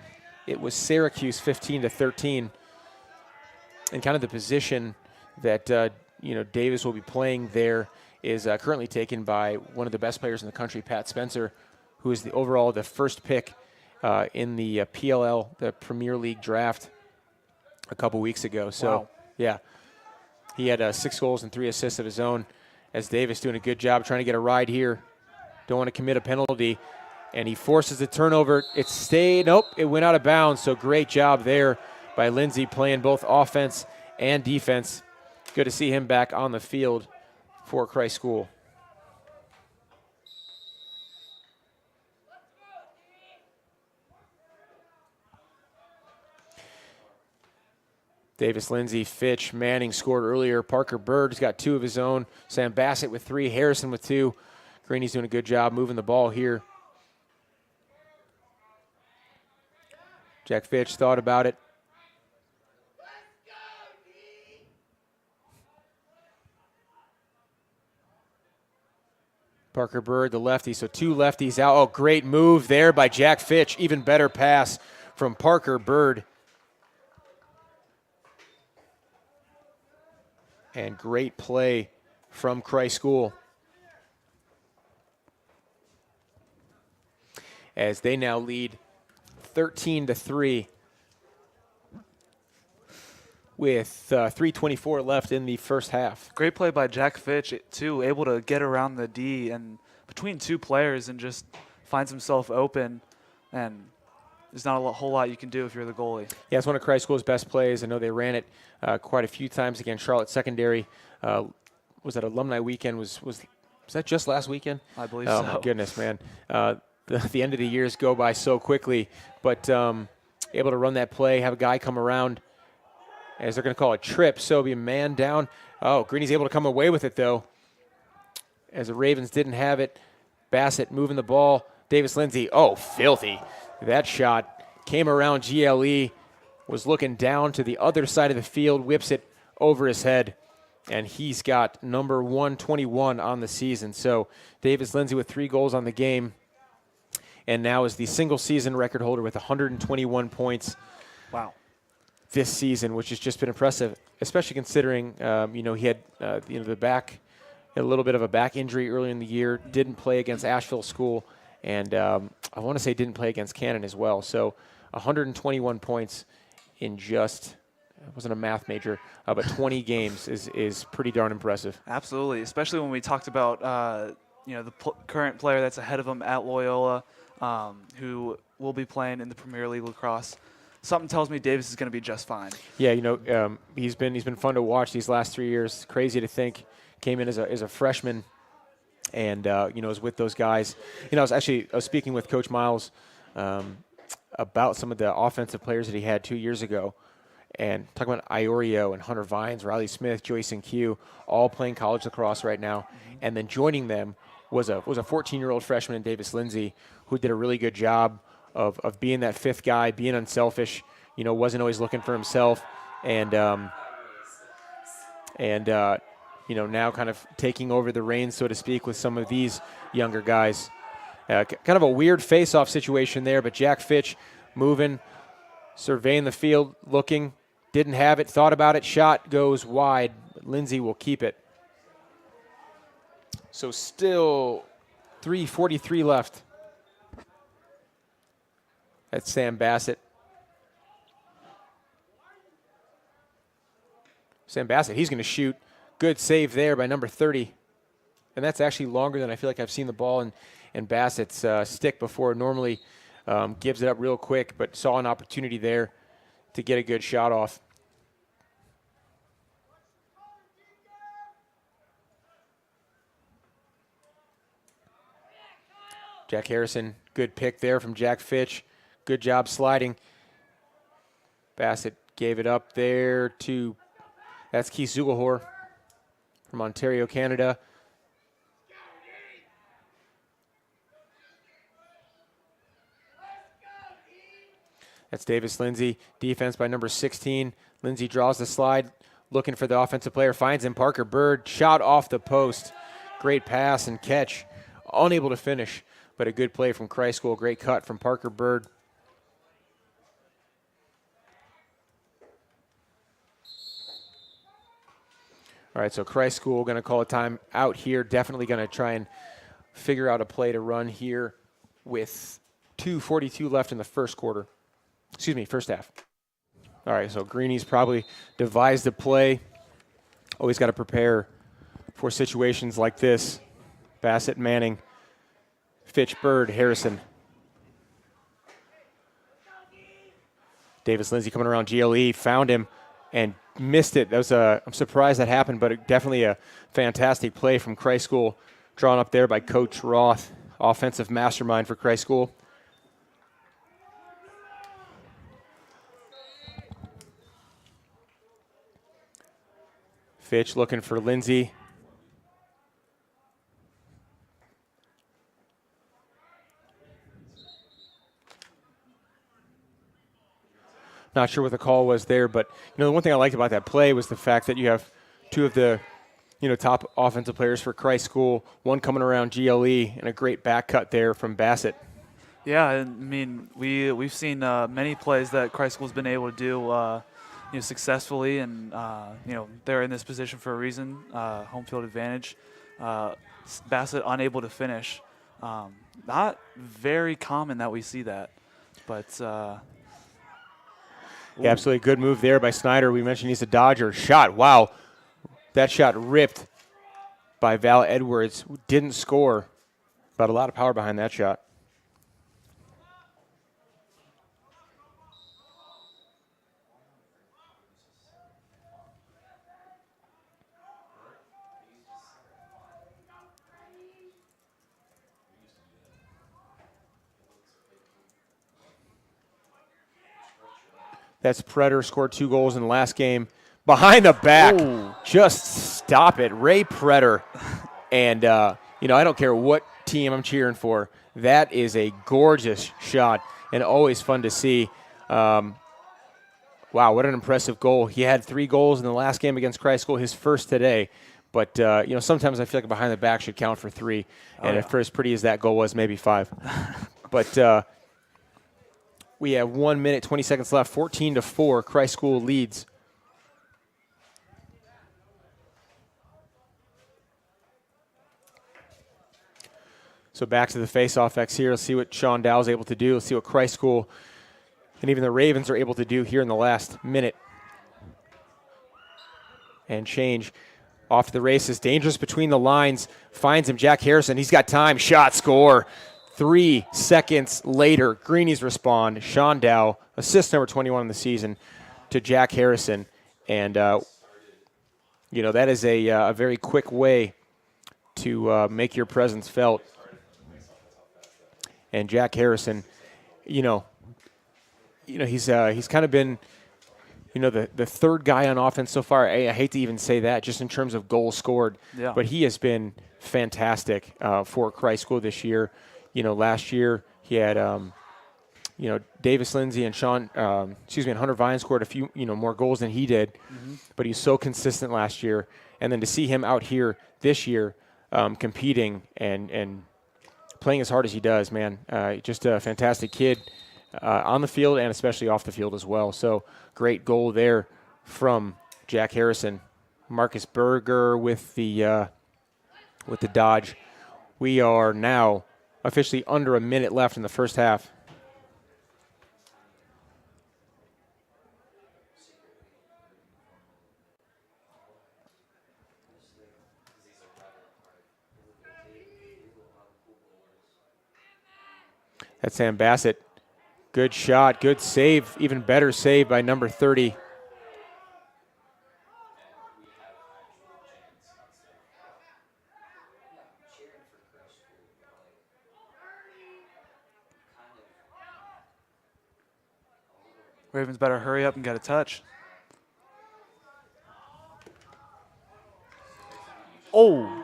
it was Syracuse 15-13. And kind of the position that Davis will be playing there is currently taken by one of the best players in the country, Pat Spencer, who is the first pick in the PLL, the Premier League draft, a couple weeks ago. So, wow. Yeah, he had 6 goals and 3 assists of his own. As Davis doing a good job trying to get a ride here. Don't want to commit a penalty. And he forces the turnover. It stayed. Nope, it went out of bounds. So great job there by Lindsay, playing both offense and defense. Good to see him back on the field for Christ School. Davis Lindsay, Fitch, Manning scored earlier. Parker Bird's got 2 of his own. Sam Bassett with 3. Harrison with 2. Greeny's doing a good job moving the ball here. Jack Fitch thought about it. Parker Bird, the lefty, so 2 lefties out. Oh, great move there by Jack Fitch. Even better pass from Parker Bird. And great play from Christ School. As they now lead 13-3 with 3:24 left in the first half. Great play by Jack Fitch, too, able to get around the D and between 2 players and just finds himself open. And there's not a whole lot you can do if you're the goalie. Yeah, it's one of Christ School's best plays. I know they ran it quite a few times against Charlotte Secondary. Was that alumni weekend? Was that just last weekend? I believe so. Oh, my goodness, man. The end of the years go by so quickly. But able to run that play, have a guy come around, as they're going to call it trip, so it'll be a man down. Oh, Greeny's able to come away with it, though, as the Ravens didn't have it. Bassett moving the ball. Davis Lindsay, oh, filthy. That shot came around GLE, was looking down to the other side of the field, whips it over his head, and he's got number 121 on the season. So Davis Lindsay with 3 goals on the game, and now is the single-season record holder with 121 points. Wow. This season, which has just been impressive, especially considering, he had, the back, a little bit of a back injury early in the year, didn't play against Asheville School, and I want to say didn't play against Cannon as well. So 121 points in just, I wasn't a math major, but 20 games is pretty darn impressive. Absolutely, especially when we talked about, the current player that's ahead of him at Loyola, who will be playing in the Premier League lacrosse. Something tells me Davis is going to be just fine. Yeah, he's been fun to watch these last 3 years. Crazy to think, came in as a freshman, and was with those guys. I was speaking with Coach Miles about some of the offensive players that he had 2 years ago, and talking about Iorio and Hunter Vines, Riley Smith, Joyce and Q, all playing college lacrosse right now, and then joining them was a 14-year-old freshman in Davis Lindsay who did a really good job of being that 5th guy, being unselfish, wasn't always looking for himself, and now kind of taking over the reins, so to speak, with some of these younger guys. Kind of a weird face-off situation there, but Jack Fitch moving, surveying the field, looking, didn't have it, thought about it, shot goes wide. But Lindsay will keep it. So still 3:43 left. That's Sam Bassett. Sam Bassett, he's going to shoot. Good save there by number 30. And that's actually longer than I feel like I've seen the ball in Bassett's stick before. Normally gives it up real quick, but saw an opportunity there to get a good shot off. Jack Harrison, good pick there from Jack Fitch. Good job sliding. Bassett gave it up there to, that's Keith Zugelhor from Ontario, Canada. That's Davis Lindsay. Defense by number 16. Lindsay draws the slide, looking for the offensive player. Finds him. Parker Bird. Shot off the post. Great pass and catch. Unable to finish, but a good play from Christ School. Great cut from Parker Bird. All right, so Christ School going to call a time out here. Definitely going to try and figure out a play to run here with 2:42 left in the first half. All right, so Greenie's probably devised a play. Always got to prepare for situations like this. Bassett, Manning, Fitch, Bird, Harrison. Davis Lindsay coming around GLE, found him and missed it. I'm surprised that happened, but definitely a fantastic play from Christ School, drawn up there by Coach Roth, offensive mastermind for Christ School. Fitch looking for Lindsay. Not sure what the call was there, but the one thing I liked about that play was the fact that you have two of the top offensive players for Christ School, one coming around GLE, and a great back cut there from Bassett. Yeah, I mean, we've seen many plays that Christ School's been able to do successfully, and they're in this position for a reason. Home field advantage. Bassett unable to finish. Not very common that we see that, but. Yeah, absolutely good move there by Snyder. We mentioned he's a Dodger. Shot, wow. That shot ripped by Val Edwards. Didn't score, but a lot of power behind that shot. That's Predator, scored 2 goals in the last game. Behind the back, just stop it. Ray Predator. And, I don't care what team I'm cheering for. That is a gorgeous shot and always fun to see. Wow, what an impressive goal. He had 3 goals in the last game against Christ School, his first today. But, sometimes I feel like behind the back should count for 3. For as pretty as that goal was, maybe 5. But we have 1 minute, 20 seconds left, 14-4. Christ School leads. So back to the face-off X here. Let's see what Sean Dow is able to do. Let's see what Christ School and even the Ravens are able to do here in the last minute. And change off to the races. Dangerous between the lines. Finds him, Jack Harrison. He's got time. Shot, score. 3 seconds later, Greenies respond. Sean Dow, assist number 21 in the season, to Jack Harrison. And, that is a very quick way to make your presence felt. And Jack Harrison, he's kind of been, the third guy on offense so far. I hate to even say that, just in terms of goals scored. Yeah. But he has been fantastic for Christ School this year. Last year he had, Davis Lindsay and Hunter Vine scored a few, more goals than he did. Mm-hmm. But he's so consistent last year. And then to see him out here this year competing and playing as hard as he does, man, just a fantastic kid on the field and especially off the field as well. So great goal there from Jack Harrison. Marcus Berger with the dodge. We are now officially under a minute left in the first half. That's Sam Bassett. Good shot, good save, even better save by number 30. Ravens better hurry up and get a touch. Oh.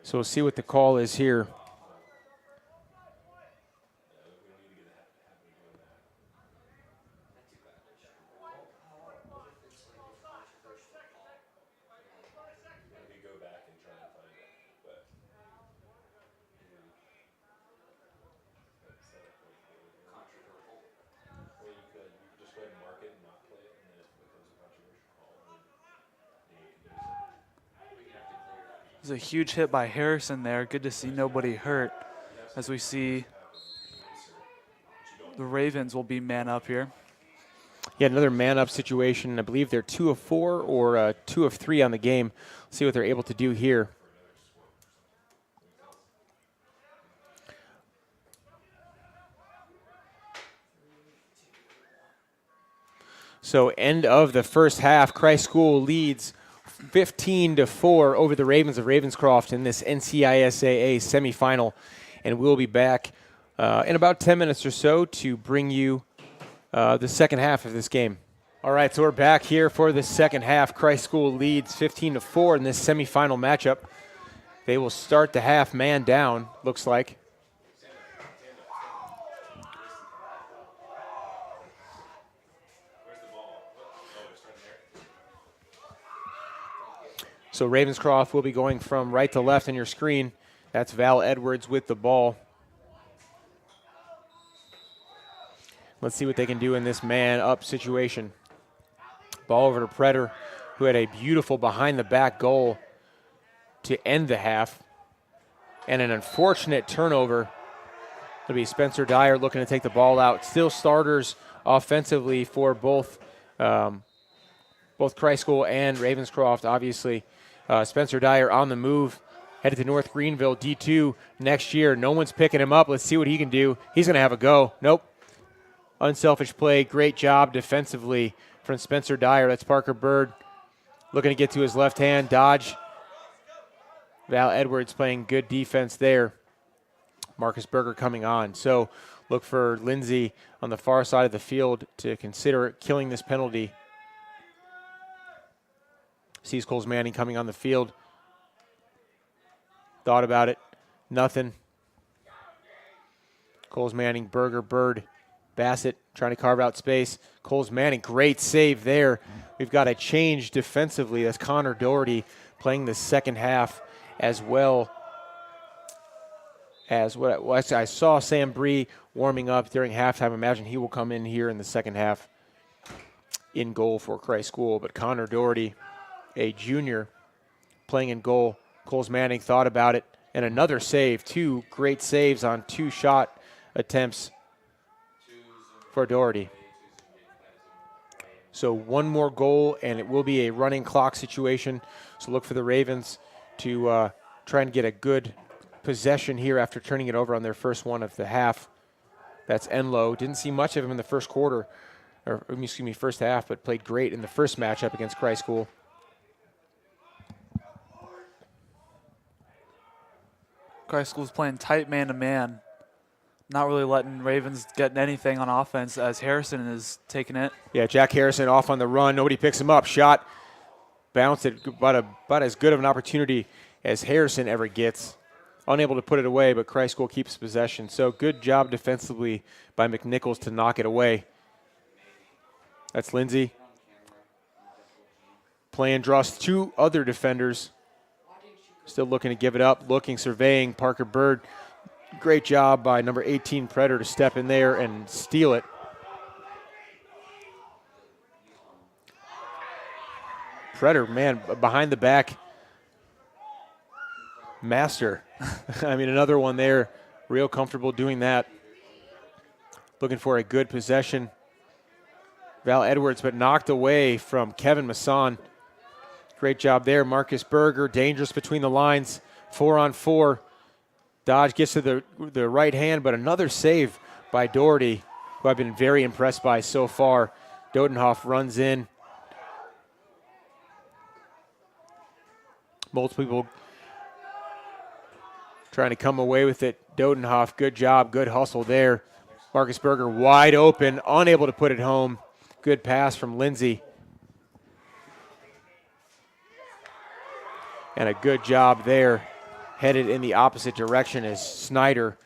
So we'll see what the call is here. There's a huge hit by Harrison there. Good to see nobody hurt as we see the Ravens will be man up here. Yeah, another man-up situation. I believe they're 2 of 4 or 2 of 3 on the game. Let's see what they're able to do here. So end of the first half, Christ School leads 15-4 over the Ravens of Ravenscroft in this NCISAA semifinal. And we'll be back in about 10 minutes or so to bring you the second half of this game. All right, so we're back here for the second half. Christ School leads 15-4 in this semifinal matchup. They will start the half man down, looks like. So Ravenscroft will be going from right to left on your screen. That's Val Edwards with the ball. Let's see what they can do in this man-up situation. Ball over to Predator, who had a beautiful behind-the-back goal to end the half. And an unfortunate turnover. It'll be Spencer Dyer looking to take the ball out. Still starters offensively for both Christ School and Ravenscroft, obviously. Spencer Dyer on the move, headed to North Greenville, D2 next year. No one's picking him up. Let's see what he can do. He's going to have a go. Nope. Unselfish play. Great job defensively from Spencer Dyer. That's Parker Bird looking to get to his left hand. Dodge. Val Edwards playing good defense there. Marcus Berger coming on. So look for Lindsay on the far side of the field to consider killing this penalty. Sees Coles Manning coming on the field. Thought about it. Nothing. Coles Manning, Berger, Bird, Bassett trying to carve out space. Coles Manning, great save there. We've got a change defensively. That's Connor Doherty playing the second half as well as what I saw Sam Bree warming up during halftime. Imagine he will come in here in the second half in goal for Christ School. But Connor Doherty, a junior, playing in goal. Coles Manning thought about it. And another save. 2 great saves on 2 shot attempts for Doherty. So 1 more goal, and it will be a running clock situation. So look for the Ravens to try and get a good possession here after turning it over on their first one of the half. That's Enlow. Didn't see much of him in the first quarter, or excuse me, first half, but played great in the first matchup against Christ School. Christ School's playing tight man-to-man. Not really letting Ravens get anything on offense as Harrison is taking it. Yeah, Jack Harrison off on the run. Nobody picks him up. Shot bounced it about as good of an opportunity as Harrison ever gets. Unable to put it away, but Christ School keeps possession. So good job defensively by McNichols to knock it away. That's Lindsay. Playing draws 2 other defenders. Still looking to give it up. Looking, surveying. Parker Bird. Great job by number 18 Predator to step in there and steal it. Predator, man, behind the back. Master. I mean, another one there. Real comfortable doing that. Looking for a good possession. Val Edwards, but knocked away from Kevin Masson. Great job there. Marcus Berger, dangerous between the lines. 4-on-4. Dodge gets to the right hand, but another save by Doherty, who I've been very impressed by so far. Dodenhoff runs in. Multiple people trying to come away with it. Dodenhoff, good job, good hustle there. Marcus Berger wide open, unable to put it home. Good pass from Lindsay. And a good job there. Headed in the opposite direction as Snyder,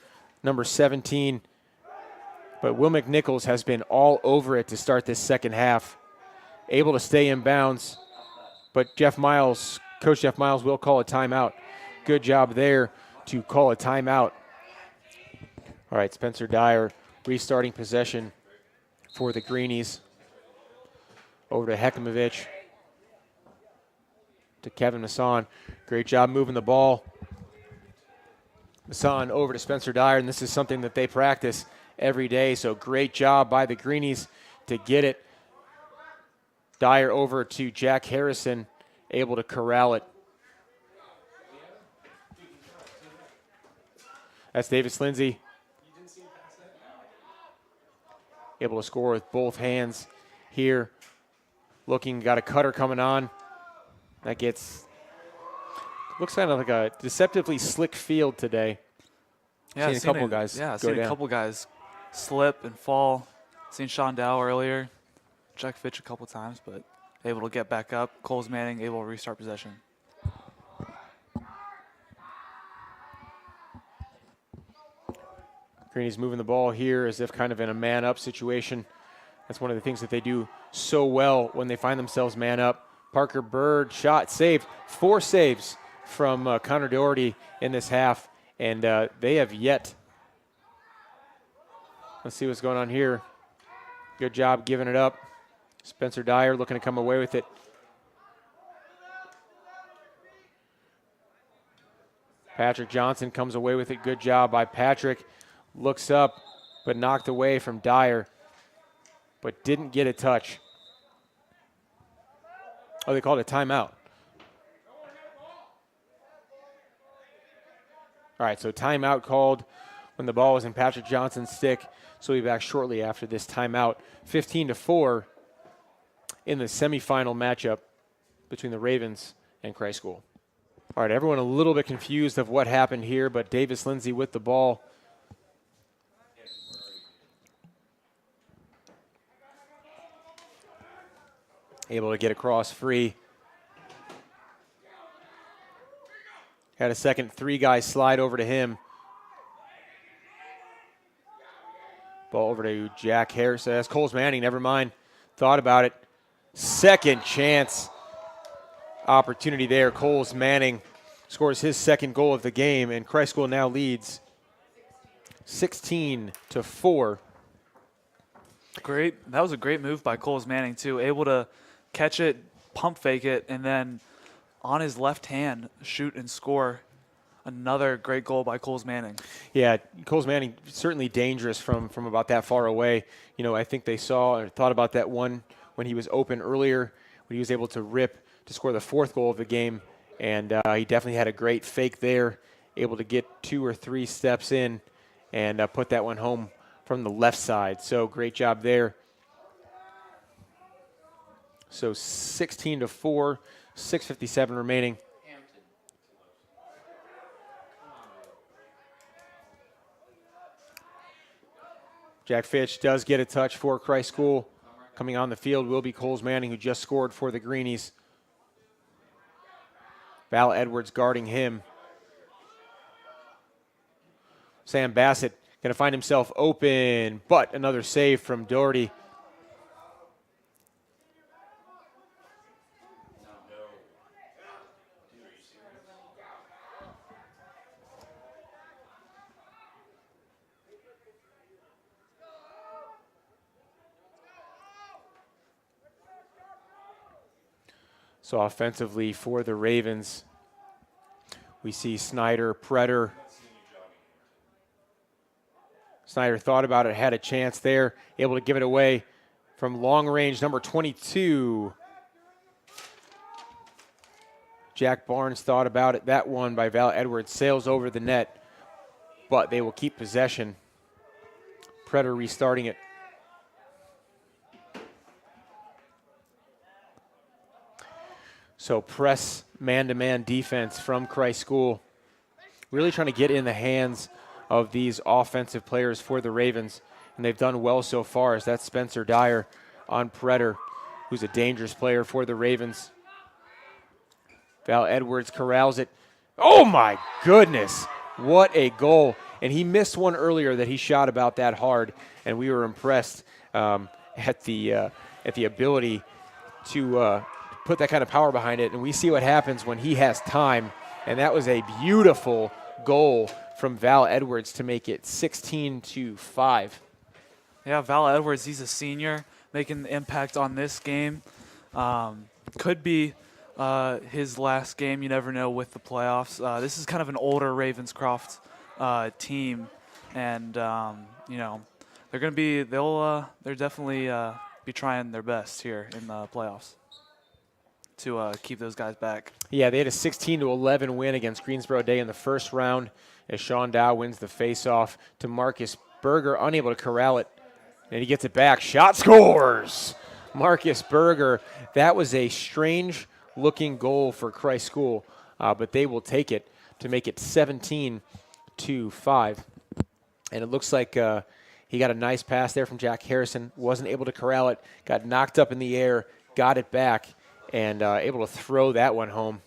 number 17. But Will McNichols has been all over it to start this second half. Able to stay in bounds. But Coach Jeff Miles will call a timeout. Good job there to call a timeout. All right, Spencer Dyer restarting possession for the Greenies. Over to Hekimovich. to Kevin Masson. Great job moving the ball. Masson over to Spencer Dyer, and this is something that they practice every day, so great job by the Greenies to get it. Dyer over to Jack Harrison, able to corral it. That's Davis Lindsay. Able to score with both hands here. Looking, got a cutter coming on. That looks kind of like a deceptively slick field today. Yeah, seen a couple guys seen a couple guys slip and fall. Seen Sean Dow earlier. Jack Fitch a couple times, but able to get back up. Coles Manning able to restart possession. Greenies moving the ball here as if kind of in a man-up situation. That's one of the things that they do so well when they find themselves man-up. Parker Bird shot saved. 4 saves from Connor Doherty in this half, and they have yet. Let's see what's going on here. Good job giving it up. Spencer Dyer looking to come away with it. Patrick Johnson comes away with it. Good job by Patrick. Looks up, but knocked away from Dyer, but didn't get a touch. Oh, they called a timeout. All right, so timeout called when the ball was in Patrick Johnson's stick. So we'll be back shortly after this timeout. 15-4 in the semifinal matchup between the Ravens and Christ School. All right, everyone a little bit confused of what happened here, but Davis Lindsay with the ball. Able to get across free. Had a second 3-guy slide over to him. Ball over to Jack Harrison. That's Coles Manning, never mind. Thought about it. Second chance opportunity there. Coles Manning scores his second goal of the game, and Christ School now leads 16-4. Great. That was a great move by Coles Manning, too. Able to catch it, pump fake it, and then on his left hand, shoot and score. Another great goal by Coles Manning. Yeah, Coles Manning certainly dangerous from about that far away. You know, I think they saw or thought about that one when he was open earlier, when he was able to rip to score the 4th goal of the game, and he definitely had a great fake there, able to get 2 or 3 steps in and put that one home from the left side. So great job there. So 16-4, 6:57 remaining. Jack Fitch does get a touch for Christ School. Coming on the field will be Coles Manning, who just scored for the Greenies. Val Edwards guarding him. Sam Bassett going to find himself open, but another save from Doherty. So offensively for the Ravens, we see Snyder, Pretter. Snyder thought about it, had a chance there, able to give it away from long range, number 22. Jack Barnes thought about it. That one by Val Edwards sails over the net, but they will keep possession. Pretter restarting it. So press man-to-man defense from Christ School. Really trying to get in the hands of these offensive players for the Ravens, and they've done well so far, as that's Spencer Dyer on Pretter, who's a dangerous player for the Ravens. Val Edwards corrals it. Oh my goodness, what a goal. And he missed one earlier that he shot about that hard, and we were impressed at the ability to put that kind of power behind it, and we see what happens when he has time, and that was a beautiful goal from Val Edwards to make it 16-5. Yeah, Val Edwards, he's a senior, making the impact on this game. Could be his last game. You never know with the playoffs. This is kind of an older Ravenscroft team, and they're going to be they're definitely be trying their best here in the playoffs to keep those guys back. Yeah, they had a 16-11 win against Greensboro Day in the first round as Sean Dow wins the faceoff to Marcus Berger, unable to corral it, and he gets it back. Shot scores! Marcus Berger. That was a strange-looking goal for Christ School, but they will take it to make it 17-5. And it looks like he got a nice pass there from Jack Harrison, wasn't able to corral it, got knocked up in the air, got it back, and able to throw that one home.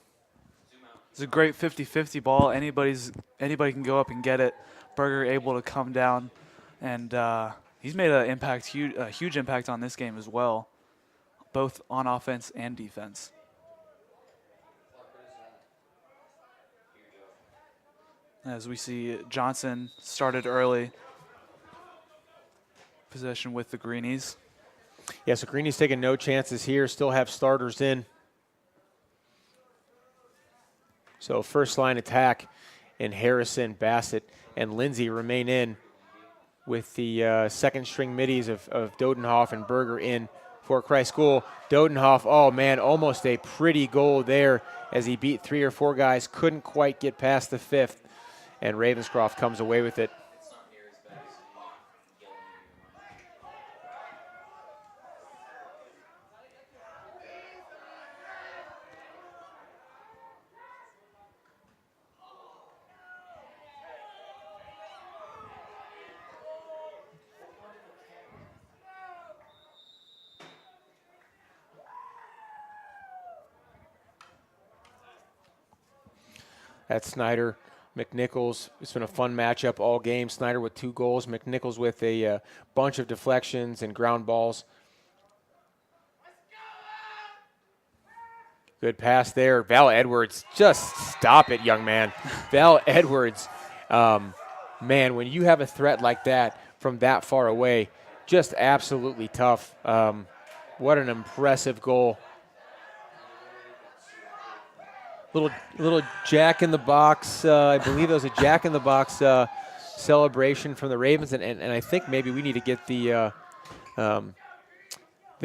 It's a great 50-50 ball. Anybody can go up and get it. Berger able to come down, and he's made a huge impact on this game as well, both on offense and defense. As we see, Johnson started early. Possession with the Greenies. Yeah, so Greenies taking no chances here, still have starters in. So first line attack, and Harrison, Bassett, and Lindsay remain in with the second string middies of Dodenhoff and Berger in for Christ School. Dodenhoff, oh man, almost a pretty goal there as he beat 3 or 4 guys, couldn't quite get past the 5th, and Ravenscroft comes away with it. That's Snyder, McNichols. It's been a fun matchup all game. Snyder with 2 goals, McNichols with a bunch of deflections and ground balls. Good pass there. Val Edwards, just stop it, young man. Val Edwards, man, when you have a threat like that from that far away, just absolutely tough. What an impressive goal. Little jack in the box. I believe it was a jack in the box celebration from the Ravens, and I think maybe we need to get the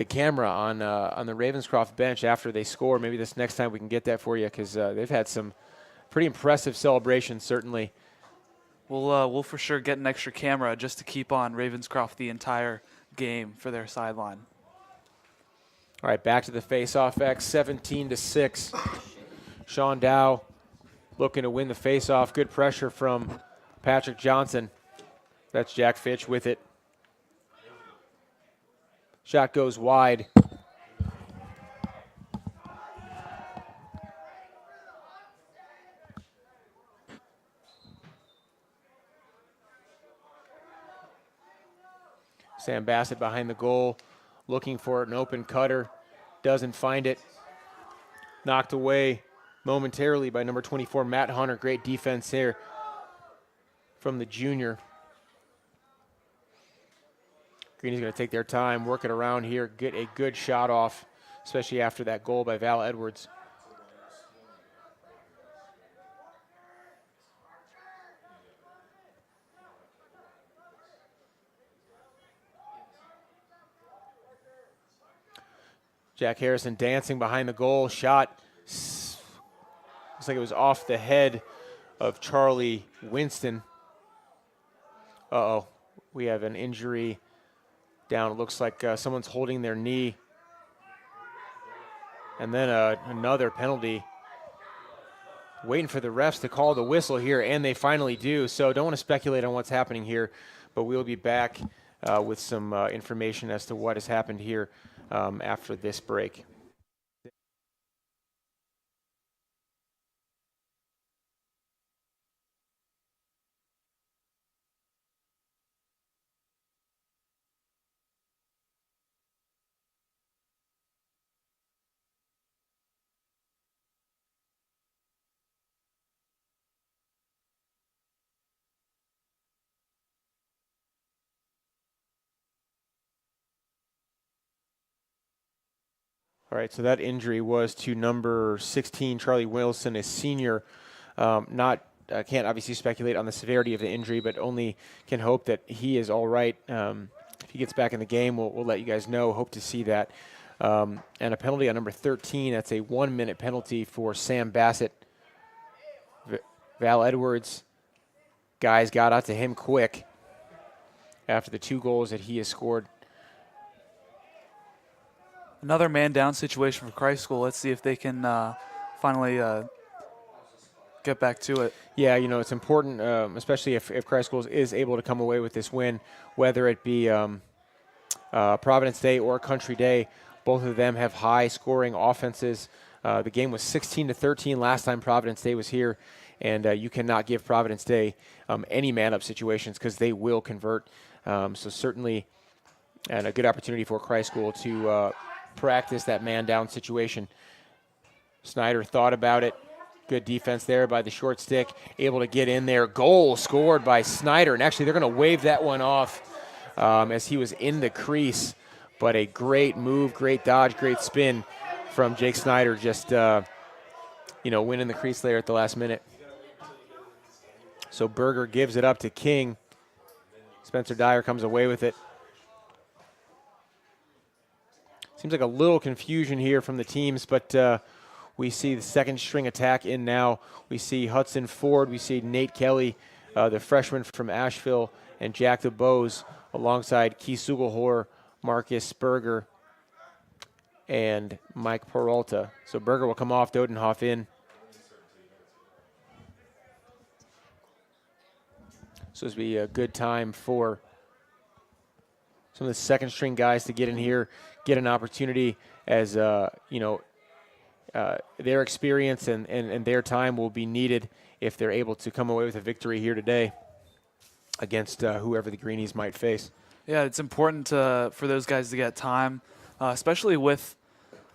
camera on the Ravenscroft bench after they score. Maybe this next time we can get that for you, because they've had some pretty impressive celebrations, certainly. We'll for sure get an extra camera just to keep on Ravenscroft the entire game for their sideline. All right, back to the face-off X, 17-6. Sean Dow looking to win the face-off. Good pressure from Patrick Johnson. That's Jack Fitch with it. Shot goes wide. Sam Bassett behind the goal, looking for an open cutter. Doesn't find it. Knocked away momentarily by number 24, Matt Hunter. Great defense here from the junior. Greeny's going to take their time, work it around here, get a good shot off, especially after that goal by Val Edwards. Jack Harrison dancing behind the goal. Shot looks like it was off the head of Charlie Winston. Uh-oh. We have an injury down. It looks like someone's holding their knee. And then another penalty. Waiting for the refs to call the whistle here, and they finally do. So don't want to speculate on what's happening here, but we'll be back with some information as to what has happened here after this break. All right, so that injury was to number 16, Charlie Wilson, a senior. Can't obviously speculate on the severity of the injury, but only can hope that he is all right. If he gets back in the game, we'll let you guys know. Hope to see that. And a penalty on number 13. That's a 1-minute penalty for Sam Bassett. Val Edwards, guys got out to him quick after the 2 goals that he has scored. Another man-down situation for Christ School. Let's see if they can finally get back to it. Yeah, it's important, especially if Christ Schools is able to come away with this win, whether it be Providence Day or Country Day. Both of them have high-scoring offenses. The game was 16-13 last time Providence Day was here, and you cannot give Providence Day any man-up situations because they will convert. So certainly, and a good opportunity for Christ School to practice that man-down situation. Snyder thought about it. Good defense there by the short stick, able to get in there. Goal scored by Snyder, and actually they're going to wave that one off as he was in the crease. But a great move, great dodge, great spin from Jake Snyder, just winning the crease there at the last minute. So Berger gives it up to King. Spencer Dyer comes away with it. Seems like a little confusion here from the teams, but we see the second string attack in now. We see Hudson Ford. We see Nate Kelly, the freshman from Asheville, and Jack DeBose alongside Keith Sugelhor, Marcus Berger, and Mike Peralta. So Berger will come off, Dodenhoff in. So this will be a good time for some of the second string guys to get in here, get an opportunity as, their experience and their time will be needed if they're able to come away with a victory here today against whoever the Greenies might face. Yeah, it's important for those guys to get time, especially with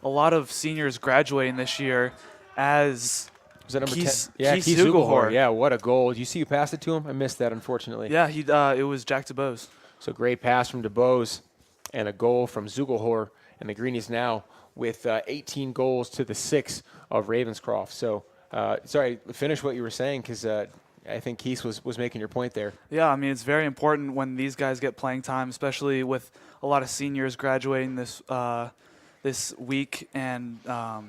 a lot of seniors graduating this year as Was that number Keith, 10? Yeah, Keith Keith Sugelhor. Sugelhor. Yeah, what a goal. Did you see you pass it to him? I missed that, unfortunately. Yeah, it was Jack DeBose. So great pass from DeBose and a goal from Zugelhor. And the Greenies now with 18 goals to the 6 of Ravenscroft. So, sorry, finish what you were saying because I think Keith was making your point there. Yeah, I mean, it's very important when these guys get playing time, especially with a lot of seniors graduating this week, and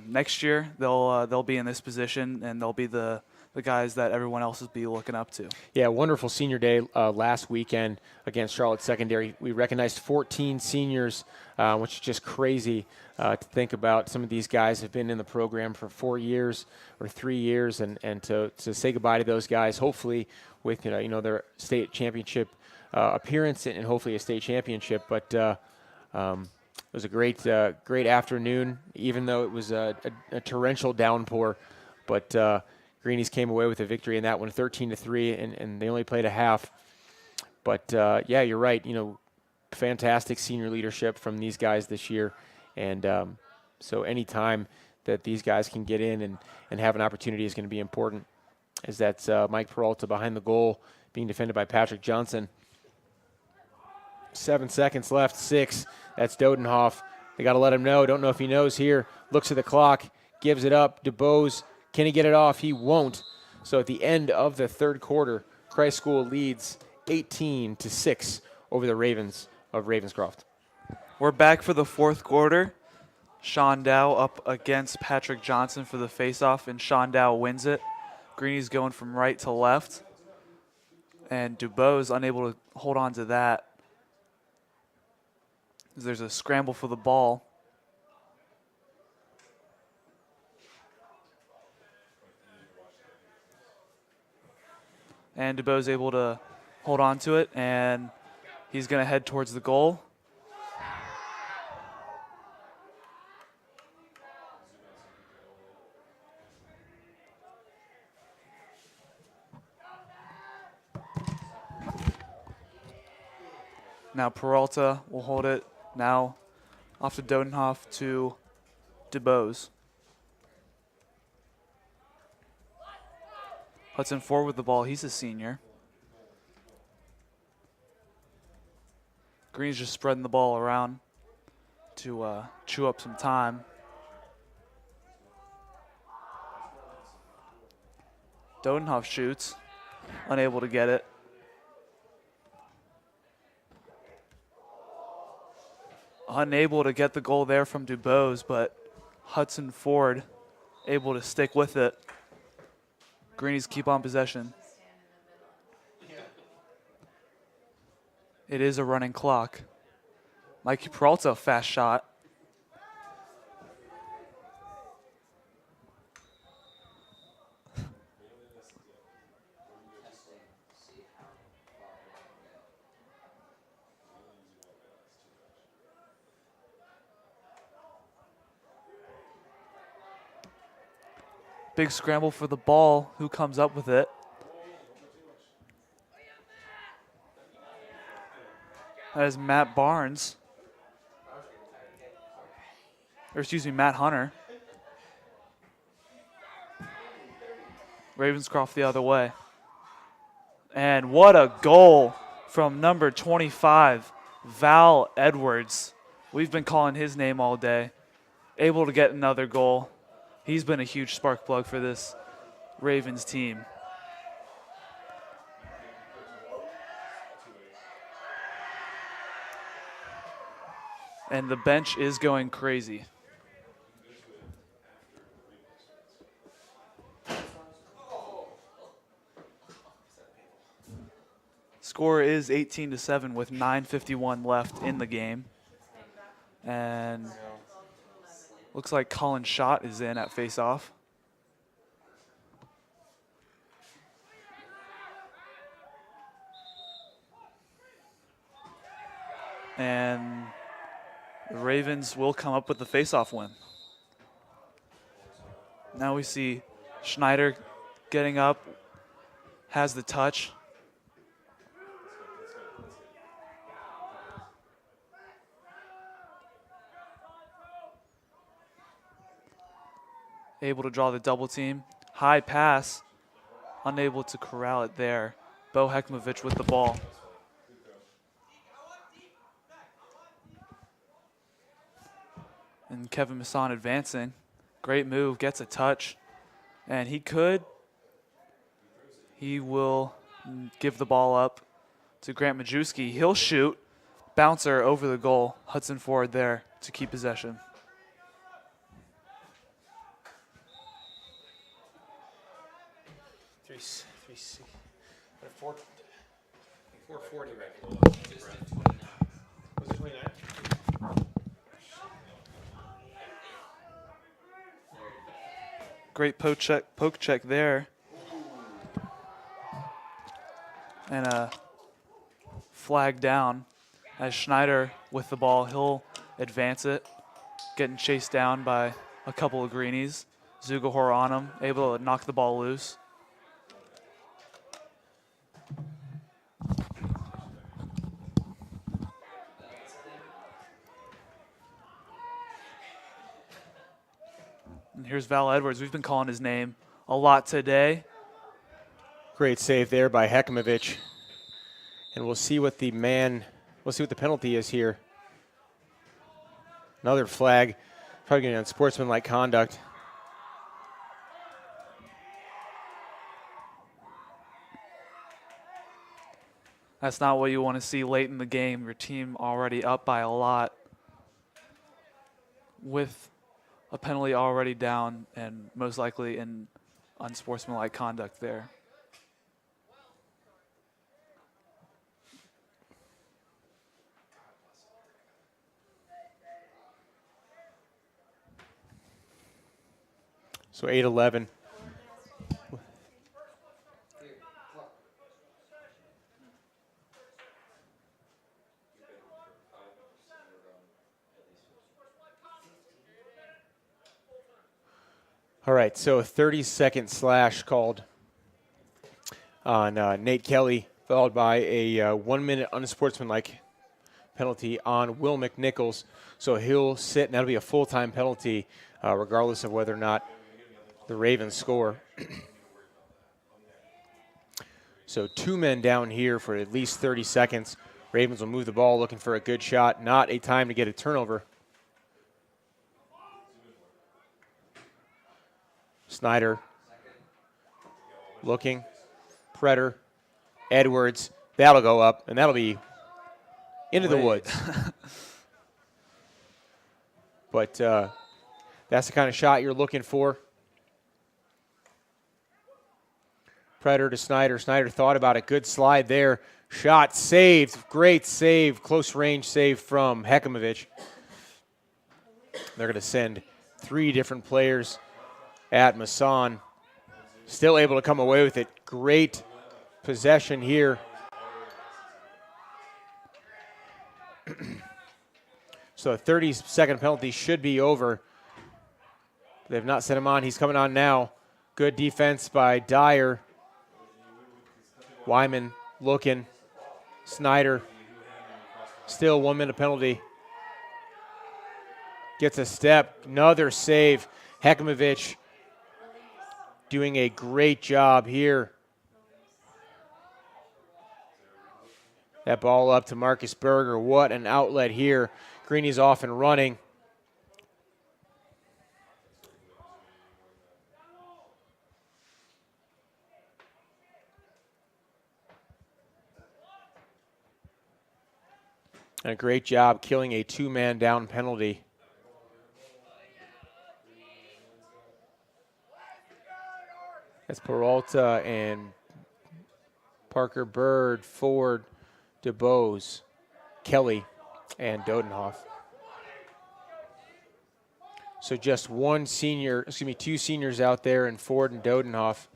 next year they'll be in this position, and they'll be the guys that everyone else will be looking up to. Yeah, wonderful senior day last weekend against Charlotte Secondary. We recognized 14 seniors, which is just crazy to think about. Some of these guys have been in the program for 4 years or 3 years, and to say goodbye to those guys, hopefully with their state championship appearance and hopefully a state championship. But it was a great afternoon, even though it was a torrential downpour. But Greenies came away with a victory in that one, 13-3, and they only played a half. But, yeah, you're right. Fantastic senior leadership from these guys this year. And so any time that these guys can get in and have an opportunity is going to be important. As that's Mike Peralta behind the goal, being defended by Patrick Johnson. 7 seconds left, 6. That's Dodenhoff. They got to let him know. Don't know if he knows here. Looks at the clock, gives it up. DeBose, can he get it off? He won't. So at the end of the third quarter, Christ School leads 18-6 over the Ravens of Ravenscroft. We're back for the fourth quarter. Sean Dow up against Patrick Johnson for the faceoff, and Sean Dow wins it. Greenie's going from right to left, and DuBose unable to hold on to that. There's a scramble for the ball. And DuBose able to hold on to it, and he's going to head towards the goal. Now Peralta will hold it. Now off to Dodenhoff to DuBose. Hudson forward with the ball. He's a senior. Green's just spreading the ball around to chew up some time. Dodenhoff shoots, unable to get it. Unable to get the goal there from Dubose, but Hudson Ford able to stick with it. Greenies keep on possession. It is a running clock. Mikey Peralta, fast shot. Big scramble for the ball. Who comes up with it? That is Matt Barnes. Or excuse me, Matt Hunter. Ravenscroft the other way. And what a goal from number 25, Val Edwards. We've been calling his name all day. Able to get another goal. He's been a huge spark plug for this Ravens team. And the bench is going crazy. Score is 18-7 with 9:51 left in the game. And looks like Colin Schott is in at faceoff. And the Ravens will come up with the faceoff win. Now we see Schneider getting up, has the touch. Able to draw the double team. High pass, unable to corral it there. Bo Hekmovich with the ball. And Kevin Masson advancing. Great move, gets a touch. And he will give the ball up to Grant Majewski. He'll shoot. Bouncer over the goal. Hudson Ford there to keep possession. Three, 440 right. Was it 29? Great poke check there. And a flag down as Schneider with the ball. He'll advance it, getting chased down by a couple of greenies. Zugahor on him, able to knock the ball loose. And here's Val Edwards. We've been calling his name a lot today. Great save there by Hekmovich. And we'll see what the penalty is here. Another flag, probably going to unsportsmanlike conduct. That's not what you want to see late in the game. Your team already up by a lot with a penalty already down and most likely in unsportsmanlike conduct there. So 8-11. All right, so a 30-second slash called on Nate Kelly, followed by a 1-minute unsportsmanlike penalty on Will McNichols. So he'll sit, and that'll be a full-time penalty, regardless of whether or not the Ravens score. So 2 men down here for at least 30 seconds. Ravens will move the ball looking for a good shot, not a time to get a turnover. Snyder Looking. Predator. Edwards. That'll go up, and that'll be into the woods. But that's the kind of shot you're looking for. Predator to Snyder. Snyder thought about it. Good slide there. Shot saved. Great save. Close range save from Hekimovich. They're going to send 3 different players at Masson. Still able to come away with it. Great possession here. So a 30-second penalty should be over. They've not sent him on. He's coming on now. Good defense by Dyer. Wyman looking. Snyder. Still 1 minute penalty. Gets a step. Another save. Hekimovich doing a great job here. That ball up to Marcus Berger. What an outlet here. Greeny's off and running. And a great job killing a 2-man down penalty. That's Peralta and Parker Bird, Ford, DeBose, Kelly, and Dodenhoff. So just two seniors out there in Ford and Dodenhoff.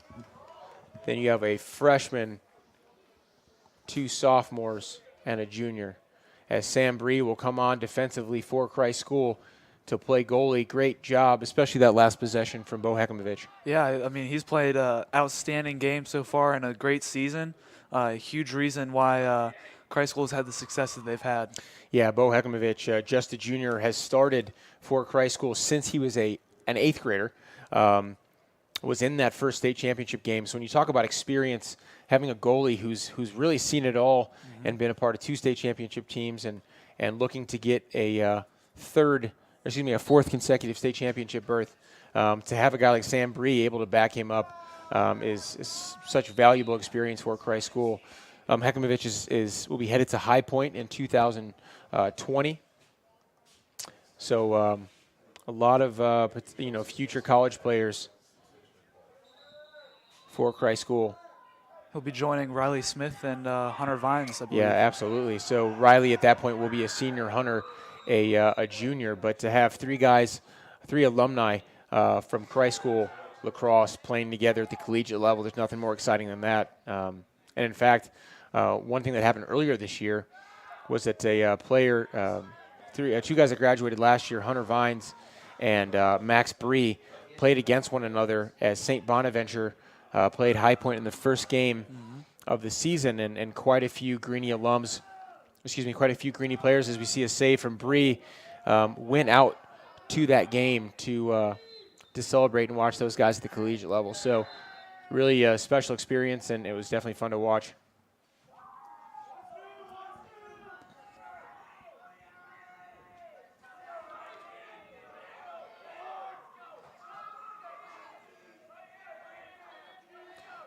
Then you have a freshman, 2 sophomores, and a junior. As Sam Bree will come on defensively for Christ School to play goalie. Great job, especially that last possession from Bo Hekimovich. Yeah, I mean, he's played an outstanding game so far and a great season. A huge reason why Christ School has had the success that they've had. Yeah, Bo Hekimovich, just a junior, has started for Christ School since he was an 8th grader. Was in that first state championship game. So when you talk about experience, having a goalie who's really seen it all and been a part of 2 state championship teams and looking to get a 4th consecutive state championship berth, to have a guy like Sam Bree able to back him up is such valuable experience for Christ School. Hekimovich will be headed to High Point in 2020. So a lot of future college players for Christ School. He'll be joining Riley Smith and Hunter Vines, I believe. Yeah, absolutely. So Riley at that point will be a senior, Hunter a junior. But to have 3 alumni from Christ School lacrosse playing together at the collegiate level, there's nothing more exciting than that. And in fact, one thing that happened earlier this year was that a player, 2 guys that graduated last year, Hunter Vines and Max Bree, played against one another as St. Bonaventure played High Point in the first game of the season, and quite a few Greeny players, as we see a save from Bree, went out to that game to celebrate and watch those guys at the collegiate level. So really a special experience, and it was definitely fun to watch.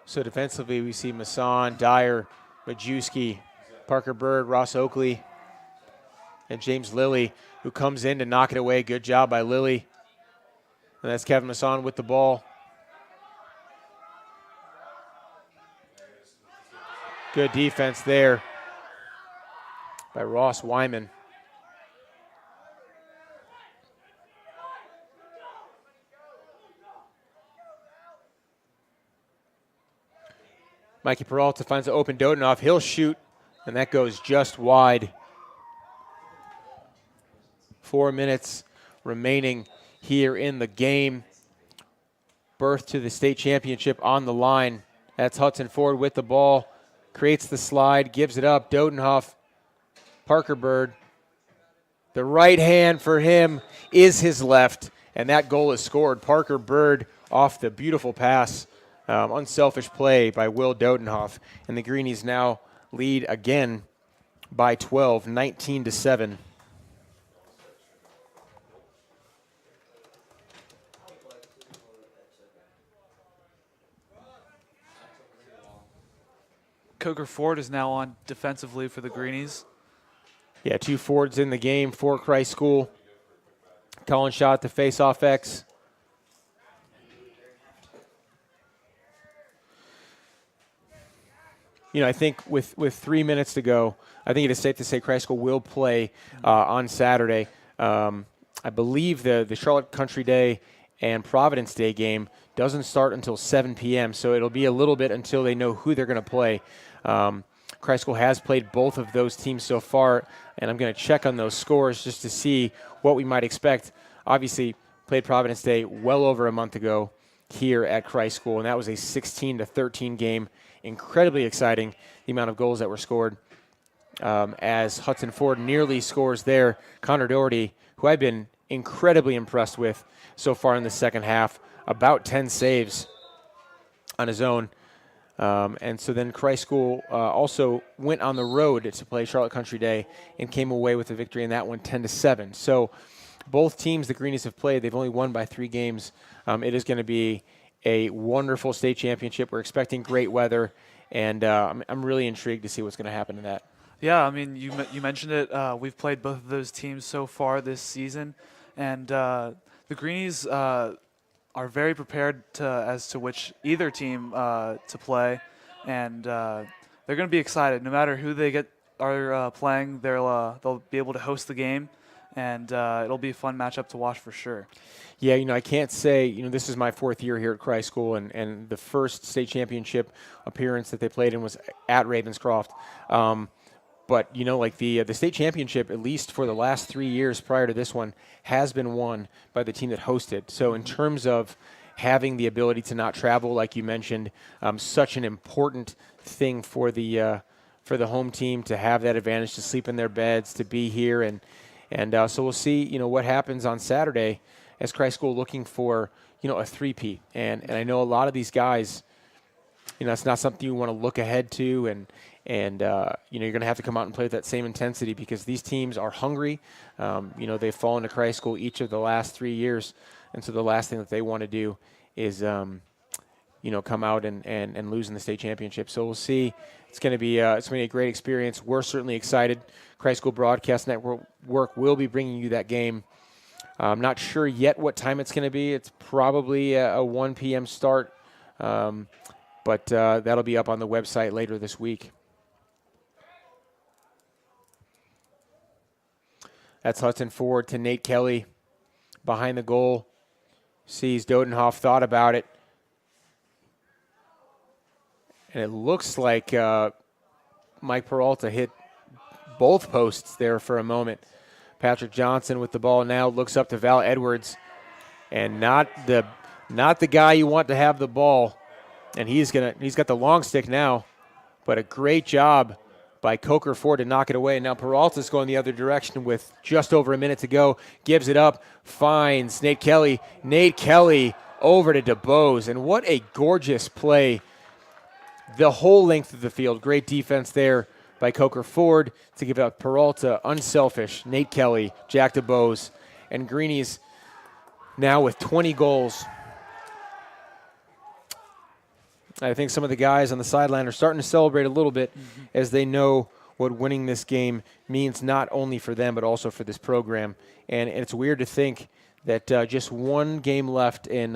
So defensively, we see Masson, Dyer, Majewski, Parker Bird, Ross Oakley, and James Lilly, who comes in to knock it away. Good job by Lilly. And that's Kevin Masson with the ball. Good defense there by Ross Wyman. Mikey Peralta finds an open Dodenhoff. He'll shoot, and that goes just wide. 4 minutes remaining here in the game. Berth to the state championship on the line. That's Hudson Ford with the ball. Creates the slide, gives it up. Dodenhoff, Parker Bird. The right hand for him is his left, and that goal is scored. Parker Bird off the beautiful pass. Unselfish play by Will Dodenhoff. And the Greenies now lead again by 12, 19-7. Coker Ford is now on defensively for the Greenies. Yeah, 2 forwards in the game for Christ School. Calling shot to face-off X. I think with 3 minutes to go, I think it is safe to say Christ School will play on Saturday. I believe the Charlotte Country Day and Providence Day game doesn't start until 7 p.m., so it'll be a little bit until they know who they're going to play. Christ School has played both of those teams so far, and I'm going to check on those scores just to see what we might expect. Obviously, played Providence Day well over a month ago here at Christ School, and that was a 16-13 game. Incredibly exciting, the amount of goals that were scored. As Hudson Ford nearly scores there, Connor Doherty, who I've been incredibly impressed with so far in the second half, about 10 saves on his own. And so then Christ School also went on the road to play Charlotte Country Day and came away with a victory in that one, 10-7. So both teams the Greenies have played, they've only won by 3 games. It is going to be a wonderful state championship. We're expecting great weather, and I'm really intrigued to see what's going to happen in that. Yeah, I mean, you mentioned it. We've played both of those teams so far this season, and the Greenies are very prepared as to which either team to play, and they're going to be excited. No matter who they are playing, they'll be able to host the game, and it'll be a fun matchup to watch for sure. Yeah, I can't say, this is my 4th year here at Christ School, and the first state championship appearance that they played in was at Ravenscroft. But, the state championship, at least for the last 3 years prior to this one, has been won by the team that hosted. So in terms of having the ability to not travel, like you mentioned, such an important thing for the home team to have that advantage, to sleep in their beds, to be here. And so we'll see, what happens on Saturday as Christ School looking for, a three-peat. And I know a lot of these guys, it's not something you want to look ahead to, and you're going to have to come out and play with that same intensity because these teams are hungry. They've fallen to Christ School each of the last 3 years, and so the last thing that they want to do is, come out and lose in the state championship. So we'll see. It's going to be a great experience. We're certainly excited. Christ School Broadcast Network will be bringing you that game. I'm not sure yet what time it's going to be. It's probably a 1 p.m. start, but that'll be up on the website later this week. That's Hudson Ford to Nate Kelly behind the goal. Sees Dodenhoff thought about it. And it looks like Mike Peralta hit both posts there for a moment. Patrick Johnson with the ball now looks up to Val Edwards, and not the guy you want to have the ball. And he's got the long stick now, but a great job by Coker Ford to knock it away. Now Peralta's going the other direction with just over a minute to go. Gives it up, finds Nate Kelly. Nate Kelly over to DeBose, and what a gorgeous play. The whole length of the field. Great defense there by Coker Ford to give up Peralta, unselfish, Nate Kelly, Jack DeBose, and Greenies now with 20 goals. I think some of the guys on the sideline are starting to celebrate a little bit as they know what winning this game means not only for them but also for this program. And it's weird to think that just one game left in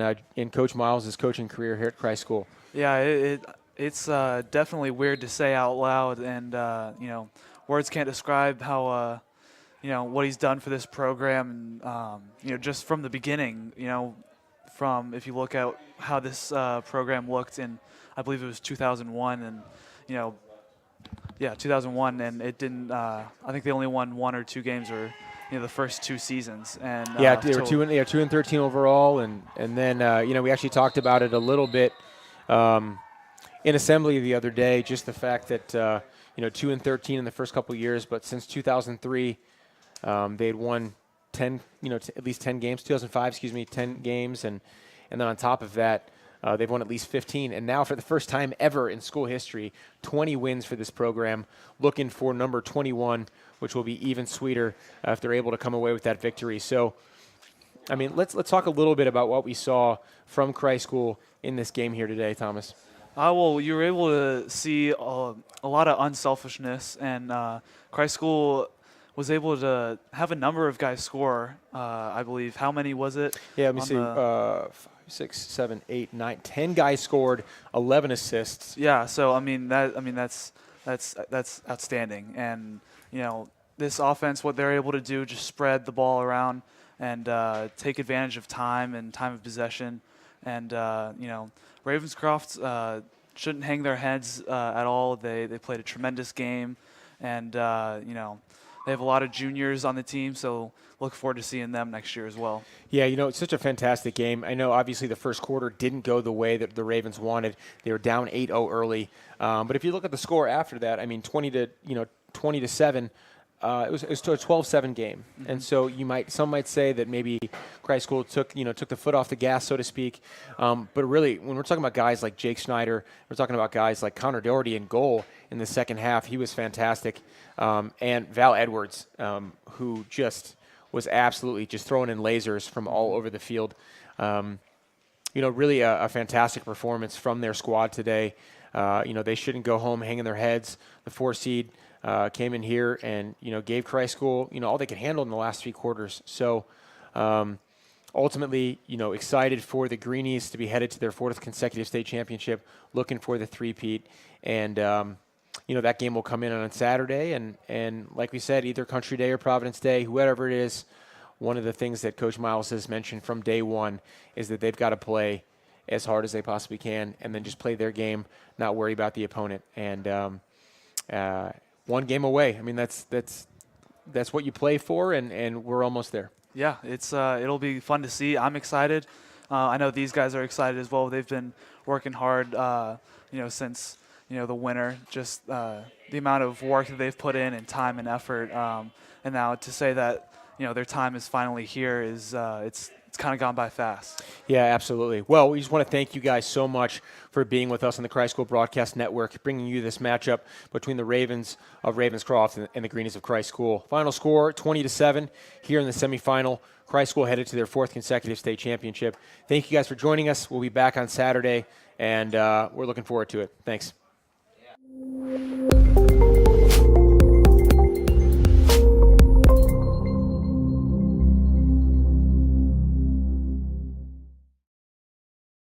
Coach Miles' coaching career here at Christ School. Yeah, it's definitely weird to say out loud, and words can't describe how what he's done for this program, and just from the beginning, from if you look at how this program looked in, I believe it was 2001, and 2001, and it didn't. I think they only won 1 or 2 games, or the first 2 seasons, and they were 2-13 overall, and then we actually talked about it a little bit. In assembly the other day, just the fact that 2-13 in the first couple of years, but since 2003, they had won 10, at least 10 games. 2005, 10 games, and then on top of that, they've won at least 15. And now, for the first time ever in school history, 20 wins for this program. Looking for number 21, which will be even sweeter if they're able to come away with that victory. So, I mean, let's talk a little bit about what we saw from Christ School in this game here today, Thomas. Well, you were able to see a lot of unselfishness, and Christ School was able to have a number of guys score. I believe. How many was it? Yeah, let me on see. the- 5, 6, 7, 8, 9, 10 guys scored, 11 assists. Yeah. So that's outstanding, and this offense, what they're able to do, just spread the ball around and take advantage of time and time of possession, and Ravenscroft shouldn't hang their heads at all. They played a tremendous game, and they have a lot of juniors on the team, so look forward to seeing them next year as well. Yeah, it's such a fantastic game. I know obviously the first quarter didn't go the way that the Ravens wanted. They were down 8-0 early. But if you look at the score after that, 20 to 7, it was to a 12-7 game. Mm-hmm. And so some might say that maybe Christ School took the foot off the gas, so to speak. But really, when we're talking about guys like Jake Schneider, we're talking about guys like Connor Doherty in goal in the second half. He was fantastic. And Val Edwards, who just was absolutely just throwing in lasers from all over the field. Really a fantastic performance from their squad today. They shouldn't go home hanging their heads. The 4 seed came in here and, gave Christ School, all they could handle in the last 3 quarters. So ultimately, excited for the Greenies to be headed to their 4th consecutive state championship, looking for the three-peat. And, that game will come in on Saturday. And like we said, either Country Day or Providence Day, whoever it is, one of the things that Coach Miles has mentioned from day one is that they've got to play as hard as they possibly can and then just play their game, not worry about the opponent. And one game away. That's what you play for, and we're almost there. Yeah, it'll be fun to see. I'm excited. I know these guys are excited as well. They've been working hard, since the winter. Just the amount of work that they've put in and time and effort, and now to say that their time is finally here is it's kind of gone by fast. Yeah, absolutely. Well, we just want to thank you guys so much for being with us on the Christ School Broadcast Network, bringing you this matchup between the Ravens of Ravenscroft and the Greenies of Christ School. Final score, 20-7 here in the semifinal. Christ School headed to their 4th consecutive state championship. Thank you guys for joining us. We'll be back on Saturday, and we're looking forward to it. Thanks.